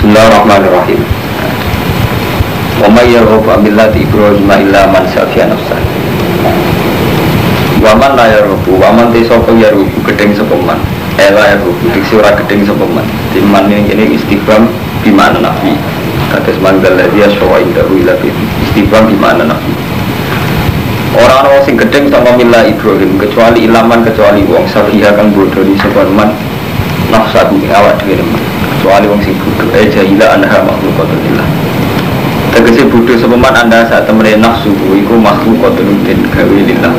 Bismillahirrahmanirrahim. Wa may yarghabu an millati Ibrahim illa man safiya nafsah. Wa man la yarghabu wa man tisapa yarghabu gedeng sapa man. Ela yarghabu diksi ora gedeng sapa man. Timan ini istifham bi ma'na nafi. Kados manggal ladzi aswa indahu ila bi istifham bi ma'na nafi. Orang-orang sing gedeng sama milah Ibrahim kecuali ilaman kecuali wong safiha kang bodoh di sapa man. Nafsa ing awak dhewe kecuali wong sing bodoh jahila anha makhluqatulillah. Tegese bodoh sapa man anda sak temene nafsu iku makhluqatun den gawe lillah.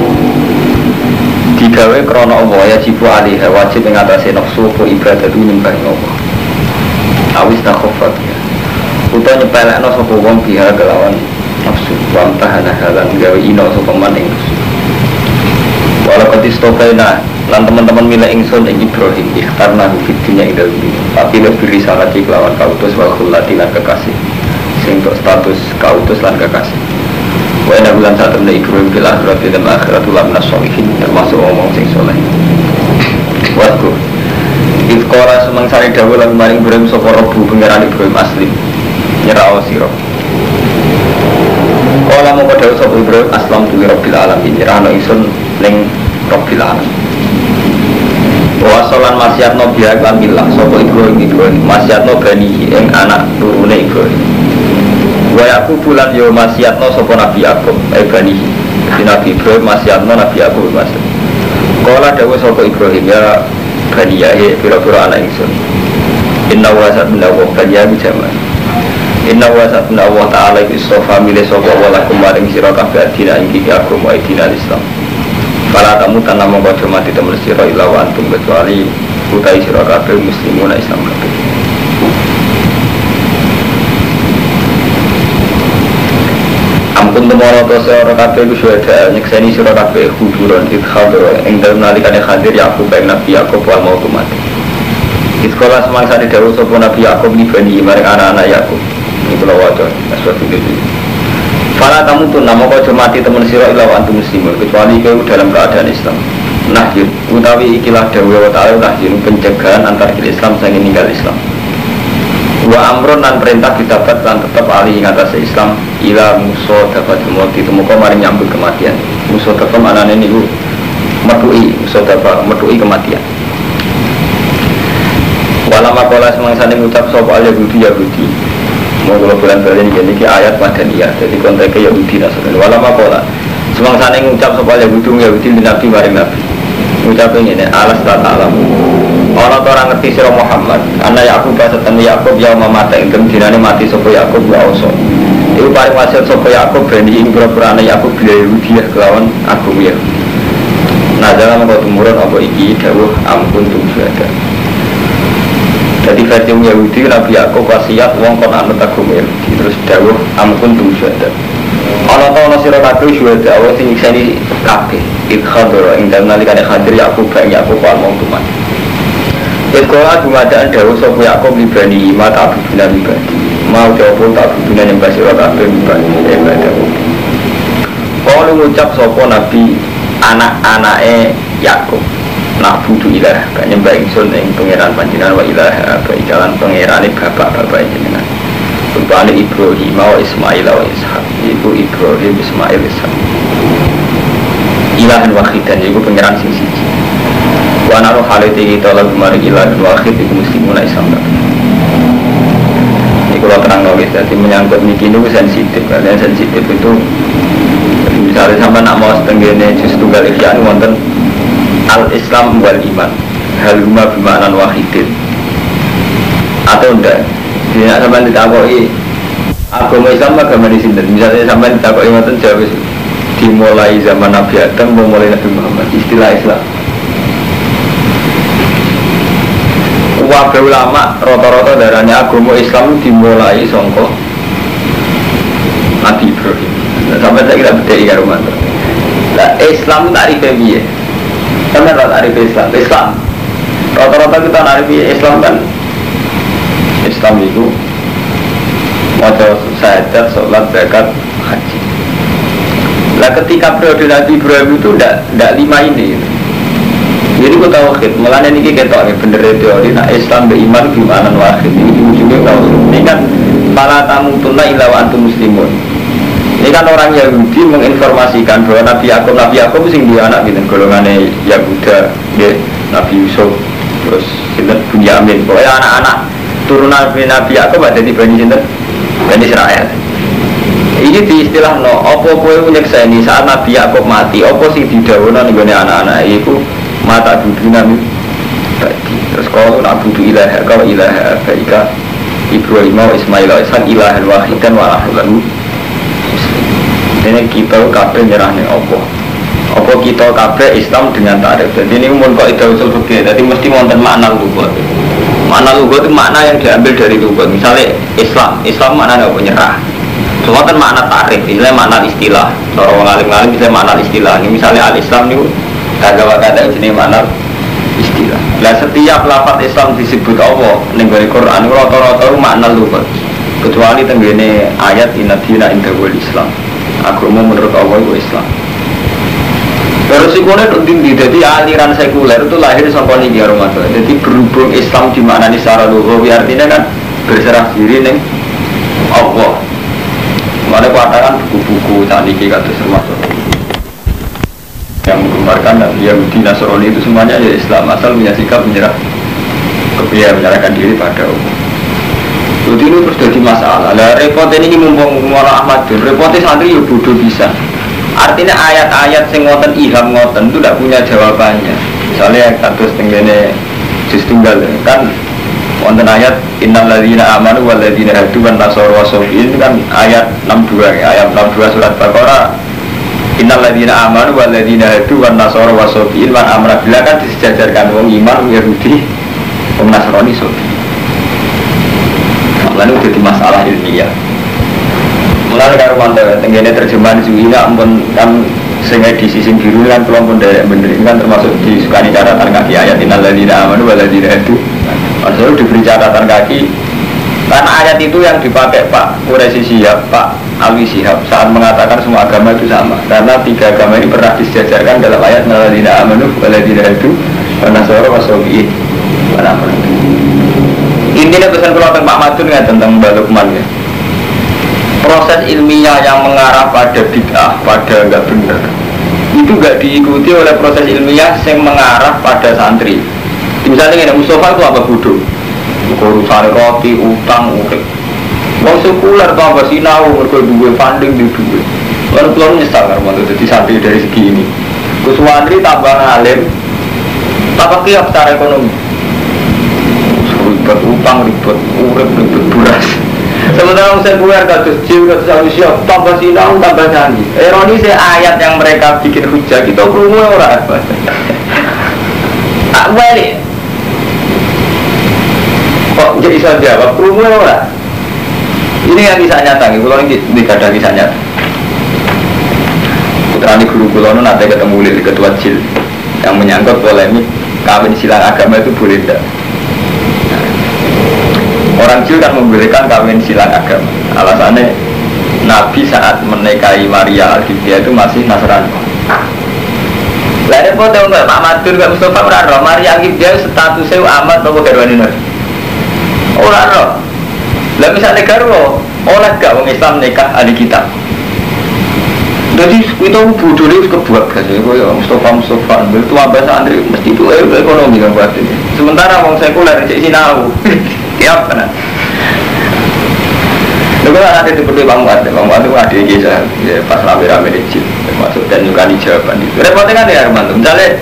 Digawe krana Allah ya jibu alih wajib ing atase nafsu apa ibadah nyembah Allah. Awis takhafat ya. Utawa nyepelekno sapa wong biha kelawan nafsu wa tahana halan gawe ino sapa man ing nafsu. Walau katistofaina lan teman-teman milih ingsun ing Ibrahim karena fid dunya ing dalem dunya tapi lebih risalah kelawan kautus wal khulati lan kekasih sing untuk status kautus lan kekasih wa ina bulan saat temen Ibrahim bil akhirat dan akhirat ulam nasolihin termasuk omong sing soleh waktu ifqara semangsari dawuh lan maring Ibrahim sapa Rabbu pangeran Ibrahim aslim nyerah sira kala mongko dawuh sapa Ibrahim aslam tu rabbil alamin nyerahno ingsun ning rabbil alamin wasolan masyatno biak lan milah sapa Ibrahim masyatno bani ing anak turune Ibrahim wa aku bulan yo masyatno sapa Nabi Yakub bani Nabi Ibrahim masyatno Nabi Yakub mas kala dawuh sapa Ibrahim ya bani ya pira-pira anak ingsun inna wa satna wa bani ya jaman inna wa satna wa ta'ala istofa milih sapa wa lakum maring sira kabeh dina ing iki agama dina Islam. Para tamu tanam mengkoco mati temen siro ilawa antum kecuali utai siro kabeh muslimuna Islam kabeh. Ampun temono to siro kabeh kusyada nyekseni siro kabeh huduron idkhadro ing dalem nalikane hadir Yakub ing Nabi Yakub wal mautu mati. Iskola semangsa di dawuh sapa Nabi Yakub ni bani maring anak-anak Yakub. Ini kula waca aswatu iki. Fala kamu tuh nama kau mati teman siro ilaw antum muslimun kecuali kau dalam keadaan Islam. Nahjir utawi ikilah dawuh wa ta'ala nahjir pencegahan antar Islam sang ninggal Islam. Wa amrun dan perintah ditabat dan tetap alih atas Islam ila musuh dapat mati temuka maring nyambut kematian. Musuh dapat anane niku metui musuh dapat metui kematian. Walama kola semangsane ngucap sapa Yahudi mau kalau bulan balik ini ayat Madaniyah jadi konteksnya Yahudi Nasrani walama pola semangsane ngucap soal Yahudi di Nabi maring Nabi ngucapin ini alas tak alam orang ngerti sira Muhammad anak Yakub setan Yakub yang mata ingkang dinane mati sapa Yakub wa oso iku paring wasiat sapa Yakub ben ing pira-pira anak Yakub bila Yahudi kelawan agama Yahudi nah dalam kau tumurun apa iki dawuh ampun tum syuhada. Jadi versi Yahudi Nabi Yakub wasiat wong kon anut agama Yahudi terus dawuh ampun tum syuhada. Ana ta ana sira kabeh syuhada Allah sing nyekseni kabeh idkhadra ing dalem nalikane hadir Yakub bang Yakub wal mautuman. Iqra dumadaan dawuh sapa Yakub libani mata abduna libani. Mau dawuh tak abduna nyembah sira kabeh libani ibadah. Kalau ngucap sapa Nabi anak-anake Yakub nak butuh ilah, gak nyembah ingsun ing pangeran panjenengan wa ilah baik jalan pangerane bapak-bapak jenengan. Rupane Ibrahim wa Ismail wa Ishak. Iku Ibrahim Ismail Ishak. Ilahan wahidan iku pangeran sing siji. Wa naru halite kita lagu mari ilahan wahid iku muslimuna Islam. Iku lo terang guys, jadi menyangkut niki niku sensitif, karena sensitif itu misalnya sampai nak mau setenggene justru tunggal ikhyan wonten al-Islam wal iman hal huma bima'nan wahidin atau enggak tidak sampai ditakoi agama Islam agama di sini misalnya sampai ditakoi ngoten jawab dimulai zaman Nabi Adam memulai Nabi Muhammad istilah Islam wabe ulama rata-rata darahnya agama Islam dimulai songko Nabi Ibrahim sampai saya kira beda ya rumah nah Islam tarifnya biye karena tarif Islam rata-rata kita tarif Islam kan Islam itu wajah syahadat, sholat, zakat, haji. Nah ketika periode Nabi Ibrahim itu tidak lima ini jadi aku tahu khid, mulanya ini kita tahu bener teori nah Islam beriman gimana wahid ini ujungnya kalau illa wa antum muslimun. Ini kan orang Yahudi menginformasikan bahwa Nabi Yakub sing dia anak gitu, golongannya Yahuda, Nabi Yusuf, terus sinten Bunyamin. Pokoknya anak-anak turunan Nabi Yakub ada di Bani sinten, Bani Israel. Ini di istilah no, opo kowe nyekseni saat Nabi Yakub mati, opo sing didhawuhna ning gone anak-anak iku mata duduna bagi. Terus kalau nak butuh ilaha kau ilaha baika Ibrahim wa Ismail wa Ishaq ilahan wahidan wa nahnu ini kita kabeh nyerah ning Allah. Apa kita kabeh Islam dengan takrif. Jadi ini mun kok ida usul fikih. Jadi mesti wonten makna lugat. Makna lugat itu makna yang diambil dari lugat. Misalnya Islam maknanya apa nyerah. Cuma kan makna takrif, misalnya makna istilah. Cara wong alim-alim bisa makna istilah. Ini misalnya al-Islam niku kata-kata jenis makna istilah. Lah setiap lafaz Islam disebut Allah ning Quran itu rata-rata makna lugat. Kecuali tenggene ayat inna dina indahul Islam. Agama menurut Allah itu Islam. Terus sekuler itu jadi aliran sekuler itu lahir sampai di Ramadan. Jadi berhubung Islam dimaknani secara lughawi artinya kan berserah diri ning Allah. Mana katakan buku-buku caniki kata termasuk yang menggambarkan Yahudi Nasrani itu semuanya ya Islam asal punya sikap menyerahkan diri pada Allah. Jadi ini terus jadi masalah. Lah repot ini mumpung Muara Ahmad bin repotnya santri ya bodoh bisa. Artinya ayat-ayat sing ngoten iham ngoten itu tidak punya jawabannya. Misalnya kados tenggene juz tunggal kan wonten ayat innal ladzina amanu wal ladzina hadu wan nasara wasofiin kan ayat 62 ya, ayat 62 surat Baqarah. Innal ladzina amanu wal ladzina hadu wan nasara wasofiin wan amra bila kan disejajarkan wong iman Yahudi wong Nasrani sofi. Lalu jadi masalah ilmiah. Mulai dari mana tenggine terjemahan Zuhina ampun kan sehingga di sisi biru kan kelompok dari bener kan termasuk disukani catatan kaki ayat innal ladzina amanu wal ladzina hadu. Maksudnya diberi catatan kaki karena ayat itu yang dipakai Pak Quraisy Shihab, Pak Alwi Shihab saat mengatakan semua agama itu sama karena tiga agama ini pernah disejajarkan dalam ayat innal ladzina amanu wal ladzina hadu wan nasara wasofiin. Intinya pesan keluarga Pak Madun ya tentang Mbak Lukman ya. Proses ilmiah yang mengarah pada bid'ah, pada enggak benar, itu enggak diikuti oleh proses ilmiah yang mengarah pada santri. Misalnya ini Mustafa itu apa bodoh? Urusan roti, utang, urip. Wong sekuler tuh apa sinau, mereka duwe funding di duwe. Lalu belum nyesal karena jadi santri dari segi ini. Kuswandri tambah alim, tambah kiap secara ekonomi. Ribet utang, ribet urip, ribet buras. Sementara orang sekuler kados jil, kados manusia tambah sinau, tambah canggih. Ironis ayat yang mereka bikin hujah kita krungu ora apa. Tak balik. Kok jadi bisa jawab krungu ora? Ini yang kisah nyata, kalau ini ada kisah nyata. Putrani guru kulono nanti ketemu di ketua jil yang menyangkut polemik kawin silang agama itu boleh tidak? Orang Jil kan membolehkan kawin silang agama. Alasannya Nabi saat menikahi Maria Al-Qibtiyah itu masih Nasrani. Lah repot enggak Pak Madur enggak Mustafa ora roh Maria Al-Qibtiyah statusnya amat apa garwane Nabi. Ora roh. Lah misalnya garwo oleh gak wong Islam nikah ahli kitab. Jadi kita bodoh itu kebuat kan ya Mustafa itu abah santri mesti itu ekonomi kan buat ini. Sementara wong sekuler cek sinau. Siap kan? Lalu nanti seperti Bang Muat itu ada kisah pas rame-rame di Jil masuk dan juga di jawaban itu. Repotnya kan ya Arman, misalnya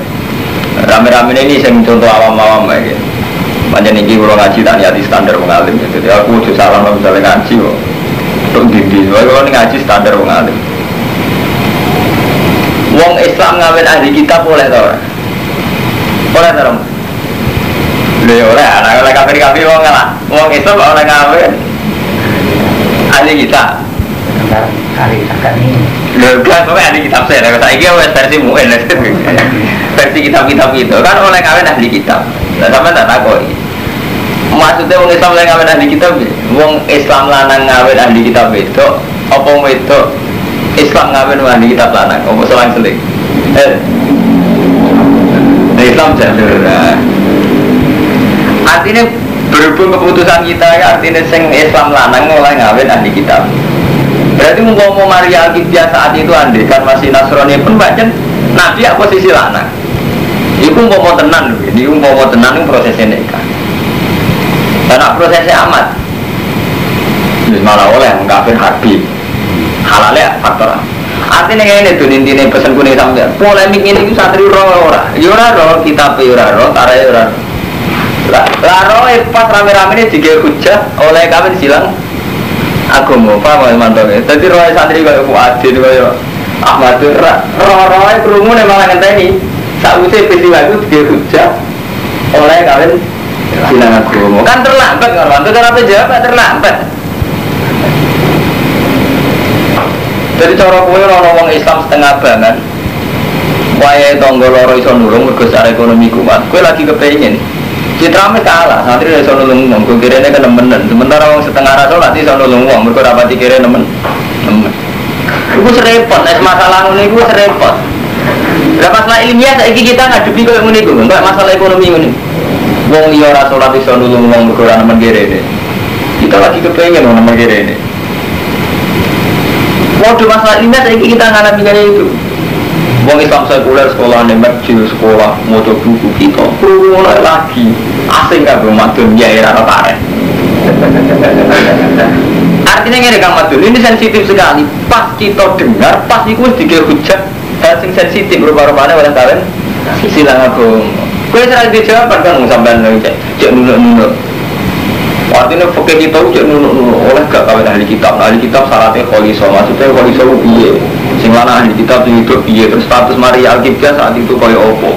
rame-rame ini saya contoh awam-awam aja. Macam ini kalau ngaji tak nyati standar mengalim. Jadi aku udah salah misalnya ngaji kok. Untuk dindi, kalau ini ngaji standar mengalim. Wong Islam ngawin ahli kitab boleh tau? Boleh tau? Boleh, oleh kafir wong lah. Wong Islam oleh ngawin ahli kitab. Ahli kitab kan ini. Kan ahli kitab saya. Saya kira versi mu'in. Versi kitab-kitab itu kan oleh ngawin ahli kitab. Nah, sampai tak takut. Maksudnya wong Islam oleh ngawin ahli kitab. Wong Islam lanang ngawin ahli kitab itu. Apa itu Islam ngawin ahli kitab lanang? Apa selang-seling? Islam jalur. Artinya Berhubung keputusan kita ya artinya sing Islam lanang mulai ngawin ahli kitab. Berarti mau Maria Alkitab saat itu andai kan masih Nasrani pun banyak Nabi ya posisi lanang. Iku mau tenan lho, ini mau tenan itu prosesnya nikah. Karena prosesnya amat. Terus malah oleh mengkafir Habib. Halalnya faktor. Artinya ini tuh intinya pesan kuning sampai polemik ini itu santri ora. Yura ro kita yura ro, tarai yura. Laro pas rame-rame ini juga hujah oleh kami silang agama apa mantapnya. Jadi roh santri kayak Fuadin kayak Ahmad roh kerumun malah ngenteni. Saat usia peristiwa itu juga hujah oleh kami silang agama. Kan terlambat kan? Itu cara jawab terlambat. Jadi cara kowe ora wong Islam setengah banget. Wae tangga loro iso nulung mergo secara ekonomi kuat. Kowe lagi kepengin. Citrame kalah, santri iso nulung wong, kok kirene kan nemen. Sementara wong setengah rasa lati iso nulung wong, mergo ora pati kire nemen. Iku serempet, nek masalah ngene iku serempet. Lah masalah ilmiah saiki kita ngadepi koyo ngene iku, enggak masalah ekonomi ngene. Wong liya ora salat iso nulung wong mergo ora nemen kire. Kita lagi kepengin wong nemen kire. Waduh masalah ini saiki kita ngalami kayak itu. Wong Islam sekuler sekolah nih masjid sekolah mau buku kita mulai lagi asing kan belum madun ya era rotare. Artinya ini kan madun ini sensitif sekali. Pas kita dengar pas itu dikir hujat hal sing sensitif rupa-rupanya oleh kalian silang aku. Kue sering dijawab kan sampai cek nunuk. Artinya fakir kita udah nuluk oleh gak kawin ahli kitab syaratnya kholiso, maksudnya kholiso piye sing lanang ahli kitab itu piye, terus status Maria Alkitab saat itu kaya opo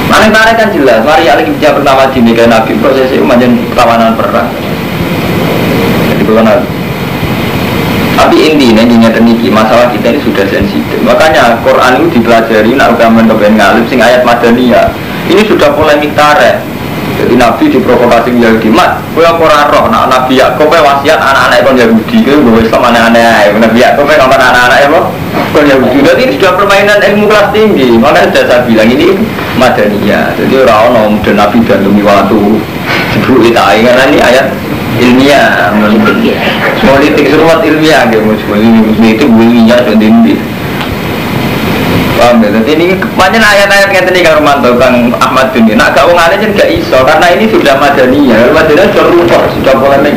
mana tarik kan jelas, Maria Alkitab pertama dinikahi Nabi, prosesnya macam perlawanan perang jadi bukan tapi intinya niki masalah kita ini sudah sensitif makanya Quran itu dipelajari nak ugaman kepengen ngalip sing ayat Madaniyah ini sudah polemik tareh. Jadi Nabi diprovokasi Yahudi mat, kau yang kurang roh, nak Nabi Yakub wasiat anak-anak kon Yahudi, kau bawa Islam anak-anak, Nabi Yakub ngomong anak-anak kon Yahudi. Jadi ini sudah permainan ilmu kelas tinggi, makanya sudah saya bilang ini Madaniyah. Jadi orang muda Nabi dan demi waktu sebelum kita karena ini ayat ilmiah, politik surat ilmiah, itu bunyinya sudah tinggi. Paham ya? Jadi ini macam ayat-ayat yang tadi kalau mantau Kang Ahmad Dunia nak gak wong aja gak iso karena ini sudah Madaniyah Madaniyah sudah rumput, sudah polemik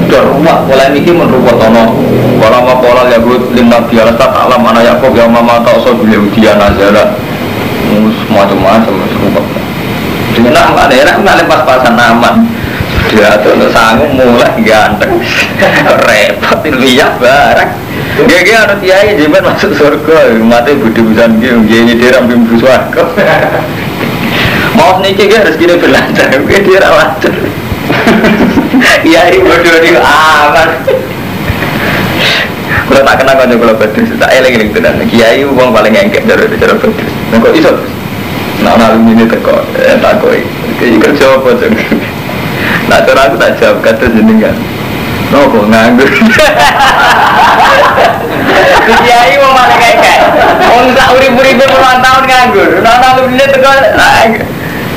sudah rumah, polemik ini merumput tono kalau mau pola Yahud lima biasa tak alam anak Yakob yang mama tak usah beliau dia nazara macam-macam serumput dengan nak ada enak nggak pas-pasan aman sudah tuh untuk sanggup mulai ganteng repot lihat barang gege ada kiai jimat masuk surga mati budi busan gege dia ramping buswarga mau nikah harus kira berlancar dia rawancar kiai bodoh ini aman kalau tak kena kanjeng kalau badus tak eling tenan kiai uang paling engkek dari cara badus kok iso nah alumni teko takoi kerja apa jeng nah cara aku tak jawab kata jenengan no kok nganggur kiai mau malah kayak orang tak urip-urip puluhan tahun nganggur nah alumni teko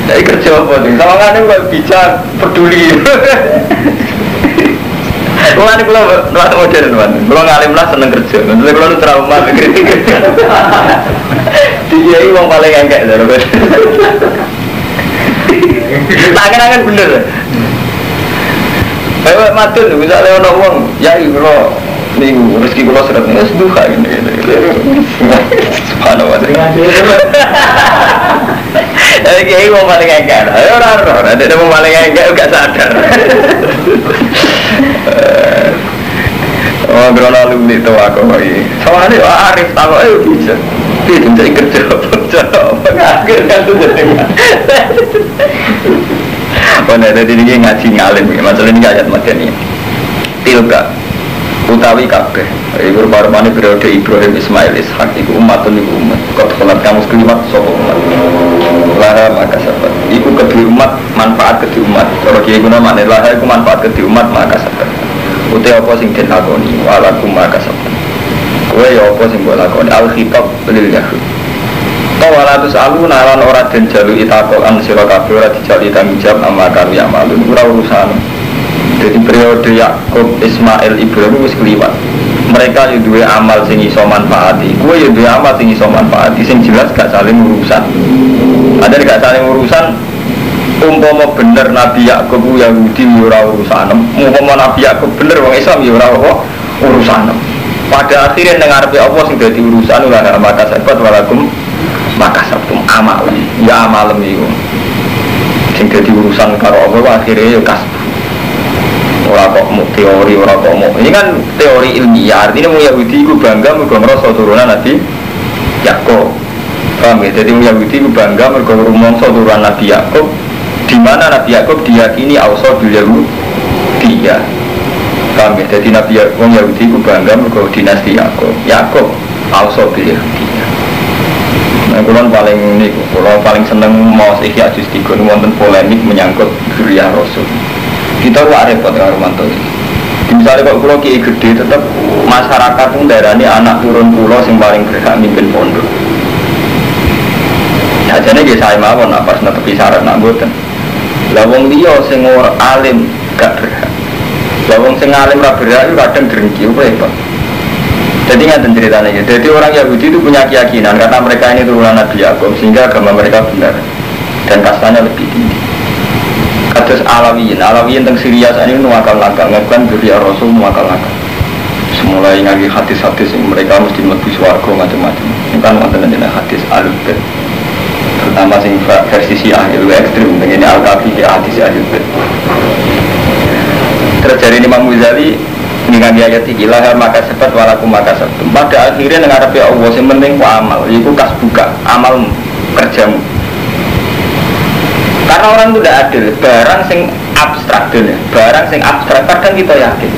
dari kerja apa jeng sama kan aku bisa peduli Mulai kalau nuat modern man, kalau ngalim lah seneng kerja, nanti kalau trauma kritik. Dia ini orang paling enggak dulu. Tangan-tangan bener. Lewat matun, misalnya orang uang, ya kalau minggu rezeki kalau seratnya seduha gini. Subhanallah. Kiai orang paling enggak, orang-orang ada yang paling enggak juga sadar. Oh, berona alumni itu aku lagi. Soalnya Arif tahu bisa. Dia mencari kerja apa ngagir kan tuh jadi. Oh, ada di sini ngaji ngalim. Masalah ini ayat Madaniyah. Tilka utawi kabeh. Iku baru-baru periode Ibrahim Ismail Ishak iku umatun iku umat. Kau telat kamu sekelimat sopo umat. Lara maka sahabat. Iku kedua umat manfaat kedua umat. Kalau kiai guna makna lara iku manfaat kedua umat maka sahabat. Utai apa sing den lakoni walakum maka sahabat. Kowe ya apa sing mbok lakoni al khitab lil yahud. Wala tus alu nalan ora den jalu itakokan sira kabeh ora dijali tanggung jawab amma kami amalun ora urusan. Jadi periode Yakub, Ismail, Ibrahim wis kliwat. Mereka yo duwe amal sing iso manfaati. Kowe yo duwe amal sing iso manfaati sing jelas gak saling urusan. Ada gak saling urusan. Umpama bener Nabi Yakub Yahudi yo ora urusan. Umpama Nabi Yakub bener wong Islam yo ora urusan. Pada akhirnya nang ngarepe Allah sing dadi urusan ora ana maka sabat walakum maka sabtum amal ya amalem itu sing dadi urusan karo Allah akhirnya ya kasbu ora kok mau teori ora kok mau ini kan teori ilmiah artinya mau Yahudi itu bangga mergo ngrasa turunan Nabi Yakub paham ya jadi mau Yahudi itu bangga mergo rumangsa turunan Nabi Yakub di mana Nabi Yakub diyakini ausa bil Yahudi ya paham ya jadi Nabi Yahudi itu bangga mergo dinasti Yakub ausa bil Yahudi. Kulon paling seneng mau Ihya Juz 3 wonten polemik menyangkut dzurriyyah Rasul. Kita kok repot karo mantu iki. Misalnya kok kula kiai gede tetep masyarakat pun darani anak turun kula sing paling berhak mimpin pondok. Ya jane nggih saya mawon apa netepi syarat nak mboten. Lah wong liya sing ora alim gak berhak. Lah wong sing alim ra berhak kadang drengki repot. Jadi nggak ceritanya gitu. Jadi orang Yahudi itu punya keyakinan karena mereka ini turunan Nabi Yakub sehingga agama mereka benar dan kastanya lebih tinggi. Kados Alawiyin tentang Syria saat ini nuwakal-nakal, ngakukan dzurriyyah Rasul nuwakal-nakal. Semulai ngaji hadis-hadis yang mereka mesti mlebu swarga macam-macam. Ini kan wonten jenenge hadis Al-Bait. Terutama sing versi Syiah itu ekstrim, begini Al-Kafi hadis Al-Bait. Terjadi Imam Ghazali dengan ayat iki lahir maka sebat walakum maka sabtum. Pada akhirnya ngarepe Allah sing penting ku amal, iku kasbuka, amal kerjamu. Karena orang itu tidak adil, barang sing abstrak dene, barang sing abstrak kadang kita yakin.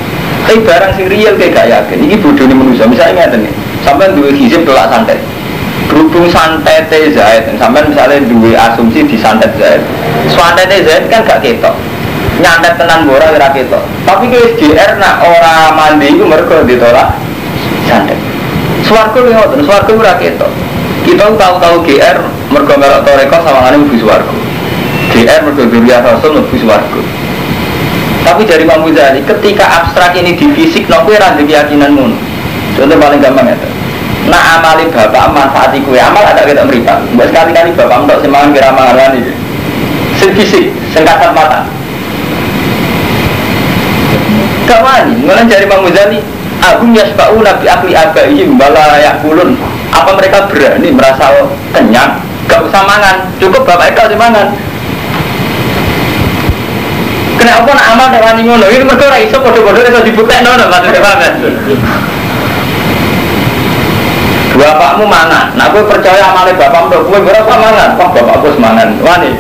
Tapi barang sing real kayak gak yakin. Iki bodone manusia. Misalnya ngeten nih, sampean duwe hizib tolak santet. Berhubung santet Zaid, sampean misalnya duwe asumsi di santet Zaid. Santet Zaid kan gak ketok. Nyantet tenan bora kira ketok. Tapi ke SGR nak ora mandi iku mergo ditolak santet. Swarga lho ngoten, swarga ora ketok. Kita tahu-tahu GR mergo melok toreko sawangane mlebu swarga. GR mergo dzurriyyah Rasul mlebu swarga. Tapi dari Imam Ghazali ketika abstrak ini di fisik no kowe ra ndek keyakinan ngono. Contoh paling gampang ya. Nak amali bapak manfaati kowe amal ada ketok mripat. Mbok sekali-kali bapak entuk semangan kira mangan iki. Sing fisik, sing kasat mata. Kawani, mulai dari Imam Ghazali, Agung yasba'u nabi akli abaihim bala yakulun. Apa mereka berani merasa kenyang? Gak usah mangan, cukup bapak itu harus mangan. Kenapa nak amal dengan ngono? Ini mereka ora iso bodoh-bodoh iso dibuktekno maksudnya banget. Bapakmu mangan, nah gue percaya amale bapakmu, gue berapa mangan? Wah bapakku semangan, wani.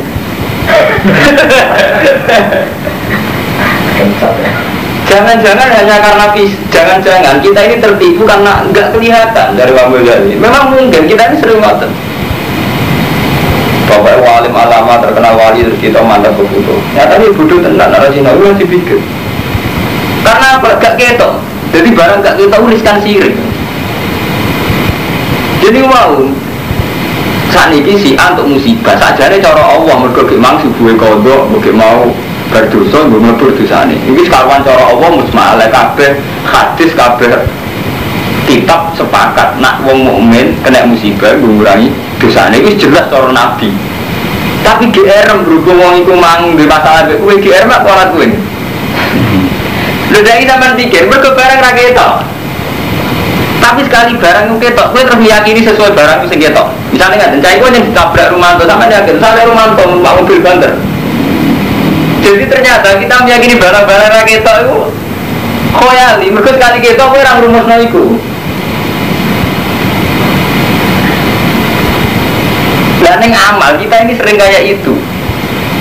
Jangan-jangan hanya karena jangan-jangan kita ini tertipu karena nggak kelihatan dari Imam Ghazali. Memang mungkin kita ini sering ngoten. Bapak walim alama terkenal wali terus kita mantap begitu. Ya tapi bodoh tenan orang Cina itu masih pikir. Karena apa? Gak ketok. Jadi barang gak kita tuliskan sirik. Jadi mau saat ini si untuk musibah sajane cara Allah mergo gek mang subuhe kodok, gek mau berdosa nggo mlebu dosane. Iki sekawan cara Allah musma'ala kabeh hadis kabeh kitab sepakat nak wong mukmin kena musibah ngurangi dosane wis jelas cara Nabi. Tapi GR berhubung wong iku mang di masalah kowe GR mak ora kowe. Lha nek sampean pikir mergo barang ra ketok. Tapi sekali barang itu ketok, kowe terus meyakini sesuai barang itu sing ketok. Misalnya ngaten, cai kowe ning ditabrak Rumanto sampean yakin sale Rumanto numpak mobil banter. Jadi ternyata kita meyakini barang-barang ra ketok itu khoyali, mergo sekali ketok kowe ora ngrumusno iku. Dan yang amal kita ini sering kayak itu.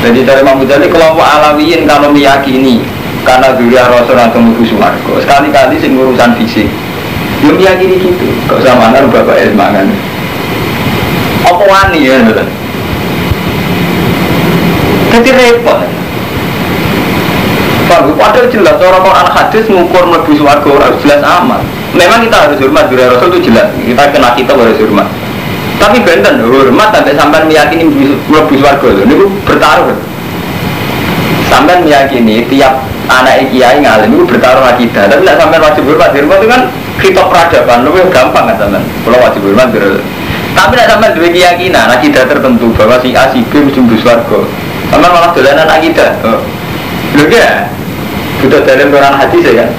Jadi dari Imam Ghazali kelompok Alawiyin kalau meyakini karena dzurriyyah Rasul atau mlebu swarga, sekali-kali sing urusan fisik. Belum meyakini gitu. Kok sama kan bapak mangan. Apa wani ya? Jadi repot. Padahal jelas orang Quran hadis mengukur mlebu swarga ora jelas amal. Memang kita harus hormat dzurriyyah Rasul itu jelas. Kita kena kita harus hormat. Tapi benten hormat sampai sampean meyakini mlebu swarga lho niku bertaruh. Sampean meyakini tiap anak kiai ngalim itu bertaruh akidah. Tapi nek sampean wajib hormat itu kan kitab peradaban lebih gampang kan sampean. Kalau wajib hormat tapi nek sampean duwe keyakinan akidah tertentu bahwa si A si B mesti mlebu swarga. Sampean malah dolanan akidah. Lho ya. Butuh dalam Quran hadis ya kan.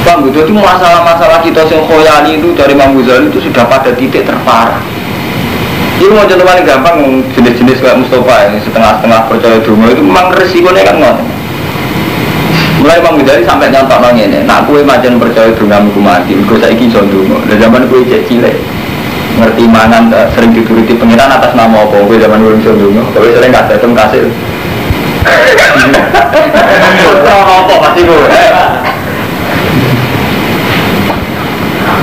Bang, itu masalah-masalah kita yang khoyali itu dari Imam Ghazali itu sudah pada titik terparah. Ini mau contoh paling gampang jenis-jenis kayak Mustafa yang setengah-setengah percaya dungo itu memang resikonya kan ngono. Mulai Imam Ghazali sampai nyontok nang ngene, nak kowe macan percaya dungo mati, engko saiki iso dungo. Lah zaman kowe cek cilik ngerti mangan sering dituruti pengiran atas nama apa kowe zaman kowe iso dungo. Kowe sering gak dateng kasil. Apa pasti kowe.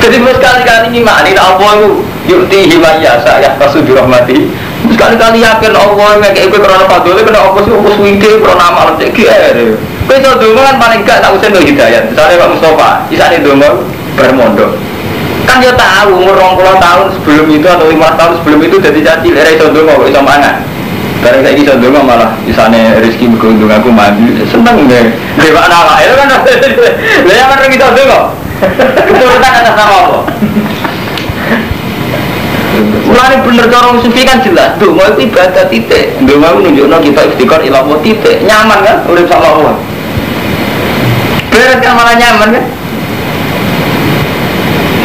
Jadi sekali-kali ngimani Allah itu yukti himayasa ya pasudu rahmati. Sekali-kali yakin Allah ngekei kowe krana fadhole kena apa sih apa suwide krana amal cek GR. Kowe iso ndonga kan paling gak tak usah hidayat. Misale Pak Mustofa, isane ndonga bermondo. Kan yo tahu umur 20 tahun sebelum itu atau 5 tahun sebelum itu dadi caci lere iso ndonga kok iso mangan. Bareng saiki iso ndonga malah isane rezeki mergo ndongaku mandi. Seneng deh. Dewa awake kan. Lah ya kan iso ndonga. Keturunan atas nama apa? Mulai bener cara sufi kan jelas. Donga itu ibadah titik. Donga itu nunjukno kita istiqor ila Allah titik. Nyaman kan urip sama Allah. Beres kan malah nyaman kan?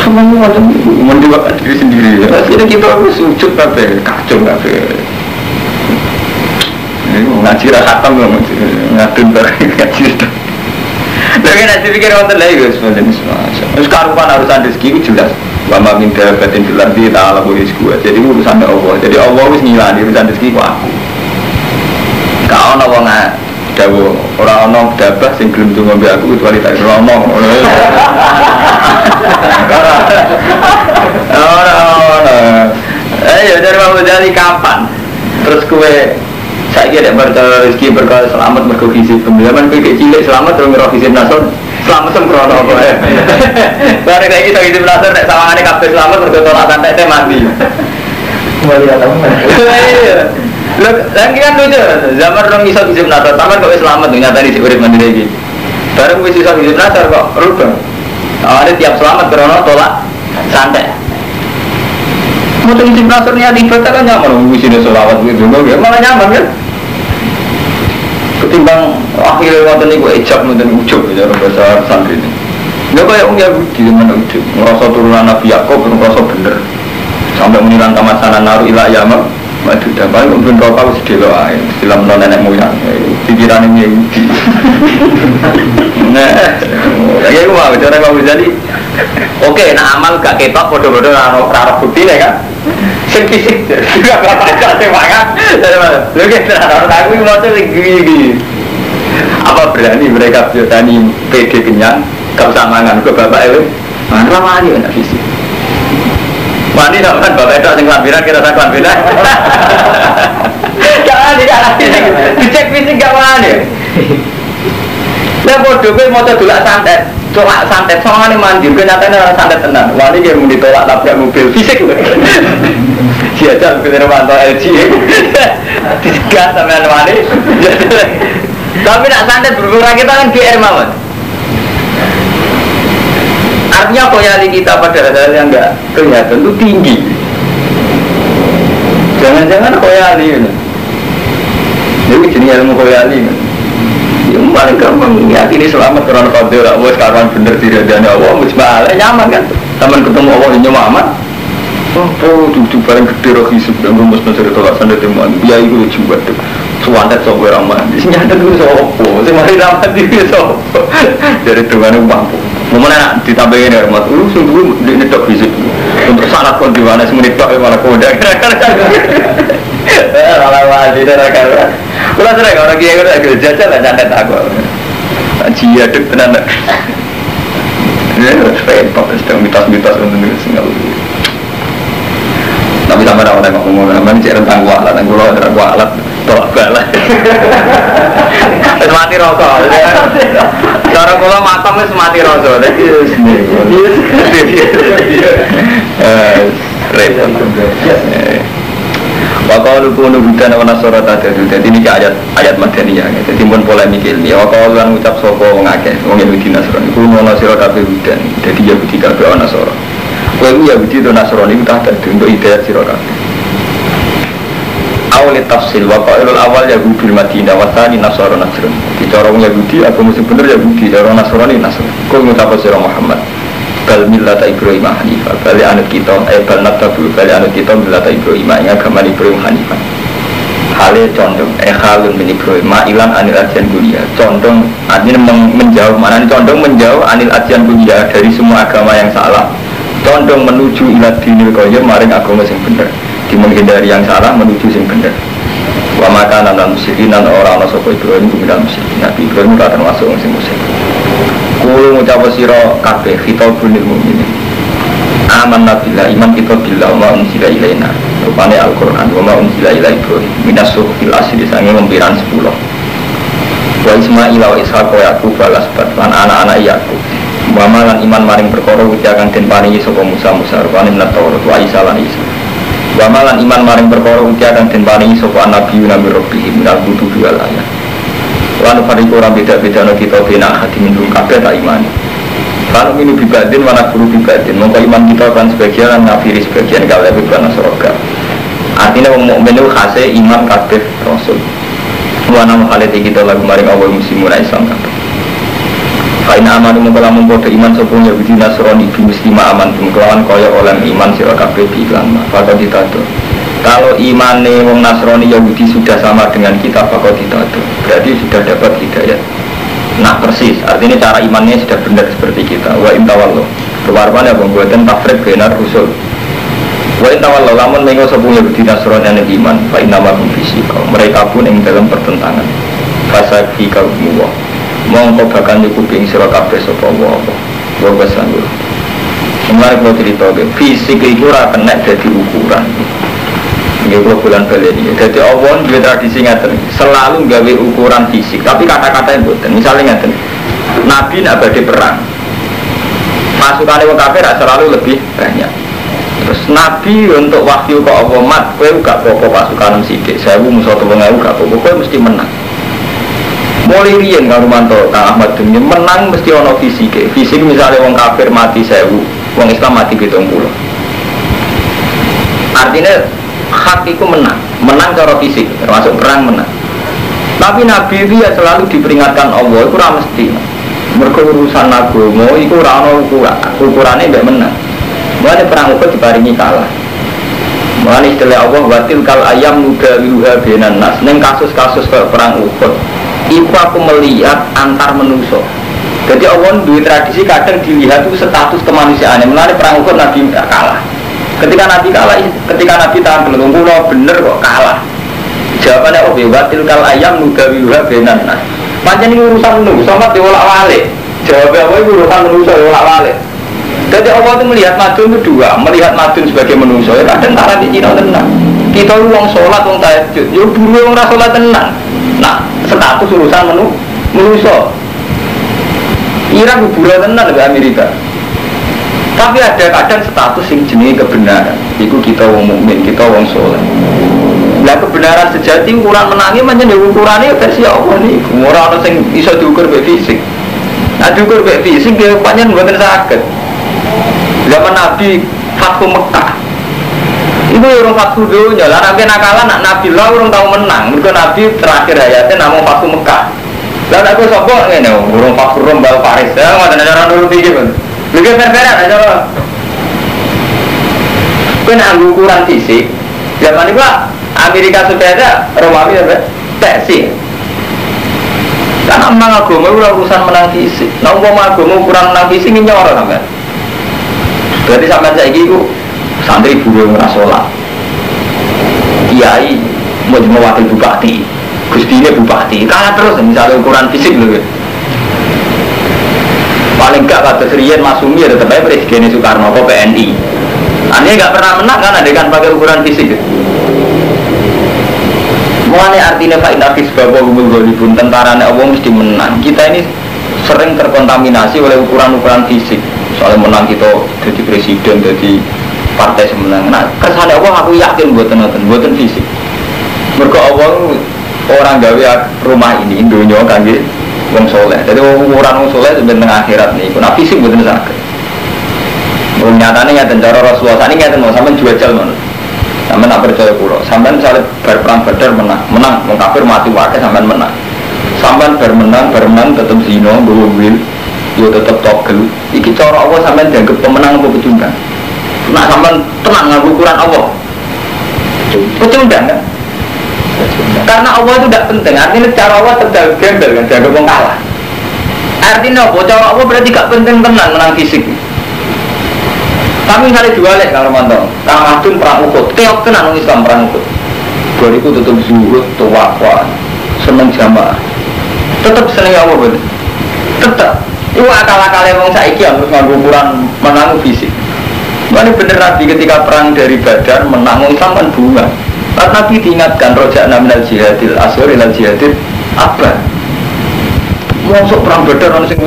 Semuanya macam mendewakan diri sendiri. Akhirnya kita harus sujud kabeh, kacau kabeh. Ini ngaji rahatam loh, ngadun barang ngaji. Lagi nanti pikir wonten lagi guys, terus karupan urusan rezeki itu jelas. Wama minta batin filardi ta'ala boleh sekuat. Jadi urusan Allah. Jadi Allah harus ngilani urusan rezeki ku aku. Kau nak wong dawo orang dabah sing gelem tunggu mbek aku kecuali tak ngomong. Ya dari Imam Ghazali kapan? Terus kue saya kira berkah rezeki berkah selamat berkah hisib kemudian kayak cilik selamat terus ngerok hisib nasor selamat sempurna apa ya barang kayak gitu hisib nasor nek sawangane kabeh selamat berkah tolak santai mati kembali datang lagi kan lucu zaman orang iso hisib nasor taman kok selamat tuh nyata di urip mandiri iki bareng wis iso hisib nasor kok rubah awalnya tiap selamat karena tolak santai mau hisib nasor niat ibadah kan nyaman wisinya selawat gitu malah nyaman kan ketimbang akhirnya waktu ini gue ejak nonton ujub ya bahasa santri ini nggak kayak orang Yahudi mana ujub ngerasa turunan Nabi Yakob ngerasa bener sampai menilang kamasanan naruh ilah yamam maju dan paling kemudian kau tahu sedih lo air istilah menolak nenek moyang pikiran ini Yahudi nah kayak gue mau bicara kamu jadi oke nah amal gak ketok bodoh-bodoh rara bukti nih kan fisik juga gak baca semangat dari mana lu kita orang aku mau tuh gini apa berani mereka berani PD kenyang gak usah mangan ke bapak itu mana mani enak fisik mani sama kan bapak itu yang kelambiran kita tak kelambiran jangan dicek fisik gak mani lah bodoh gue mau tuh dulu santet coba santet soalnya mandi gue nyatanya orang santet tenang wani dia mau ditolak tabrak mobil fisik dia aja kita mantau LG disegat sama wani tapi nak santet berkurang kita kan GR mawon artinya koyali kita pada hal yang enggak kelihatan itu tinggi jangan-jangan koyali jadi jenis ilmu koyali yang paling gampang yakini selamat karena fadil Allah sekarang bener tidak ada Allah musbala nyaman kan teman ketemu Allah yang nyaman oh duduk bareng gede roh hisub dan rumus mencari tolak sanda temuan biaya itu lucu banget suantet sopa ramah disini ada dulu sopa saya mari ramah diri sopa dari dengan mampu mana ditambahin ya rahmat sungguh ini dok hisub untuk sangat pun dimana semenit dok malah kodak malah wajib dan rakan kalau sering orang kaya udah agak jajah lah nyantet aku jia dek tenan ini repot sedang mitos-mitos untuk singgah tapi sama orang yang ngomong namanya cek rentang kualat dan kulau rentang kualat tolak balik semati rosok cara kulau matang semati rosok repot. Waqalu kunu hudan wa nasara tadadu. Dadi niki ayat Madaniyah. Dadi pun polemik ilmi. Waqalu lan ngucap sapa wong akeh wong Yahudi Nasrani. Kulo nasira kabeh hudan. Dadi Yahudi kabeh ana nasara. Kowe Yahudi to Nasrani tak dadi untuk hidayah sira kabeh. Awal tafsil waqailul awal Yahudi Madinah wa tsani nasara Nasrani. Bicara wong Yahudi aku mesti bener Yahudi, cara Nasrani Nasrani. Kowe ngucap sira Muhammad. Bal millata Ibrahim hanifah, bal anut kita, bal natabu, bal anut kita millata Ibrahim, ini agama Ibrahim hanifah. Hale condong, halun min Ibrahim, ma'ilan anil ajian dunia. Condong, artinya menjauh, mana ini condong menjauh anil ajian dunia dari semua agama yang salah. Condong menuju ilat dinil qayyim, maring agama yang benar. Di menghindari yang salah menuju yang benar. Wa makanan dan musyrikin dan orang-orang sapa Ibrahim kuminal musyrikin. Nabi Ibrahim tak termasuk yang musyrik. Kulo ngucap sira kabeh khitabul mukminin. Amanna billah iman kita billah wa unzila ilaina. Rupane Al-Qur'an wa ma unzila ila Ibrahim minas suhufil asli sange lempiran 10. Wa Ismail wa Ishaq wa Yaqub balas lan anak-anak Yaqub. Wa malan iman maring perkara iki akan den paringi sapa Musa rupane minat Taurat wa Isa lan Isa. Wa malan iman maring perkara iki akan den paringi sapa nabiyuna min rabbihim minal kutubi wal ayat. Lalu fariqo ora beda-beda no kita bina hati minum kabeh tak imani. Lalu minu bibadin wana guru bibadin. Mongko iman kita kan sebagian lan ngafiri sebagian kabeh bebana soroga. Artinya wong mukmin itu khase iman kabeh rasul. Wana mukhalati kita lagu maring awal muslimun Islam kabeh. Kaina amanu mongko lamun padha iman sapa Yahudi Nasrani bi muslima aman kelawan kaya oleh iman sira kabeh bi iklan. Fakad ditado. Kalau imane wong Nasrani Yahudi sudah sama dengan kita bakal ditado, berarti sudah dapat hidayah. Nah persis, artinya cara imannya sudah benar seperti kita. Wa intawallo, kewarman ya pembuatan tafrik benar rusul. Wa intawallo, lamun mengo sepuh Yahudi Nasrani yang iman, fa inama fisika. Mereka pun yang dalam pertentangan. Fasa fika umuwa, mongko bakal nyukupi ing sira kabeh sapa wae. Wa basanul. Kemarin mau cerita, fisik itu ora kena jadi ukuran. Ini kalau bulan balik ini. Jadi Allah juga tradisi ngaten selalu gawe ukuran fisik. Tapi kata-kata yang buatan. Misalnya ngaten, Nabi nak badhe perang. Pasukannya orang kafir selalu lebih banyak. Terus Nabi untuk wahyu ke Allah mat, kowe gak apa-apa pasukan sithik. 1000 musuh 3000 gak apa-apa. Kowe mesti menang. Mulai riyen karo manto Kang Ahmad Demi menang mesti ono fisik. Fisik misalnya orang kafir mati 1000, orang Islam mati 70. Artinya hak itu menang cara fisik, termasuk perang menang. Tapi Nabi itu ya selalu diperingatkan Allah, itu ora mesti. Mergo urusan agama iku ora ono ukurane mbek menang. Mulane perang Uhud diparingi kalah. Mulane istilah Allah watil kal ayam nudawiluha bainan nas. Ning kasus-kasus kayak perang Uhud, iku aku melihat antar manusia. Jadi Allah duwe tradisi kadang dilihat itu status kemanusiaane. Mulane perang Uhud Nabi kalah. Ketika Nabi kalah, ketika Nabi tahan belum bener kok kalah. Jawabannya oh watil kal ayam nudawiluha bainan nas. Pancen ini urusan manusia sama diolak-walik. Jawabnya apa itu urusan manusia diolak-walik. Jadi Allah itu melihat madun itu dua, melihat madun sebagai manusia. Kadang cara di Cina tenang. Kita uang sholat, uang tahajud, ya dulu orang sholat tenang. Nah, status urusan manusia. Iran kuburan tenang di Amerika. Tapi ada kadang status yang jenis kebenaran. Itu kita wong mukmin, kita wong soleh. Nah kebenaran sejati ukuran menangi macam ukurannya versi Allah nih. Orang yang bisa diukur be fisik. Nah diukur be fisik dia panjang buatan sakit. Zaman Nabi Fathu Mekah. Itu orang Fathu dunia. Lah Nabi nakalan nak Nabi lah orang tahu menang. Mereka Nabi terakhir hayatnya namun Fathu Mekah. Lah aku sopok ini orang Fathu Rombal Paris. Ya ada cara dulu tinggi pun. Lebih fair-fairan aja loh. Kena ukuran fisik. Zaman itu Amerika sudah ada, Romawi ada teksi. Karena memang agama urusan menang fisik. Nah umpama agama ukuran menang fisik ini nyorot sampai. Berarti sampai saya gitu santri buru ngerasolat. Kiai mau wakil bupati, gustinya bupati. Kalah terus misalnya ukuran fisik loh. Paling enggak kata Serian Masumi ya tetap aja Presiden Soekarno atau PNI. Aneh enggak pernah menang kan adegan pakai ukuran fisik. Mulane artinya fa inna fisbaba humul ghalibun, tentaranya Allah mesti menang. Kita ini sering terkontaminasi oleh ukuran-ukuran fisik. Soalnya menang kita jadi presiden, jadi partai semenang. Nah, kersane Allah aku yakin buatan fisik. Mergo Allah orang gawe rumah ini dunya kangge wong soleh. Jadi ukuran wong soleh sebenarnya akhirat niku. Nah fisik mboten saged. Wong nyatane ngaten cara Rasulullah sani ngaten mau sampean jual ngono. Sampeyan tak percaya kula. Sampeyan misalnya bar perang Badar menang, wong kafir mati wae sampeyan menang. Sampeyan bar menang tetep zina, nggawa wil, yo tetep togel. Iki cara Allah sampeyan dianggap pemenang apa pecundang? Nak sampeyan tenang nganggo ukuran Allah. Pecundang kan? Karena Allah itu tidak penting. Artinya cara Allah tetap gembel kan, dianggap wong kalah. Artinya apa? Cara Allah berarti gak penting tenang menang fisik. Tapi misalnya jualnya kalau mantap, Ramadhan perang Uhud, keok tenan Islam perang Uhud. Bariku tetap zuhud, tawakal, seneng jamaah. Tetap seneng Allah betul. Tetap. Itu akal-akalnya wong saiki harus nganggo ukuran menang fisik. Mana bener Nabi ketika perang dari Badar menang Islam kan bunga. Karena Nabi diingatkan roja'na minal jihadil asghar ilal jihadil akbar. Masuk perang Badar ono sing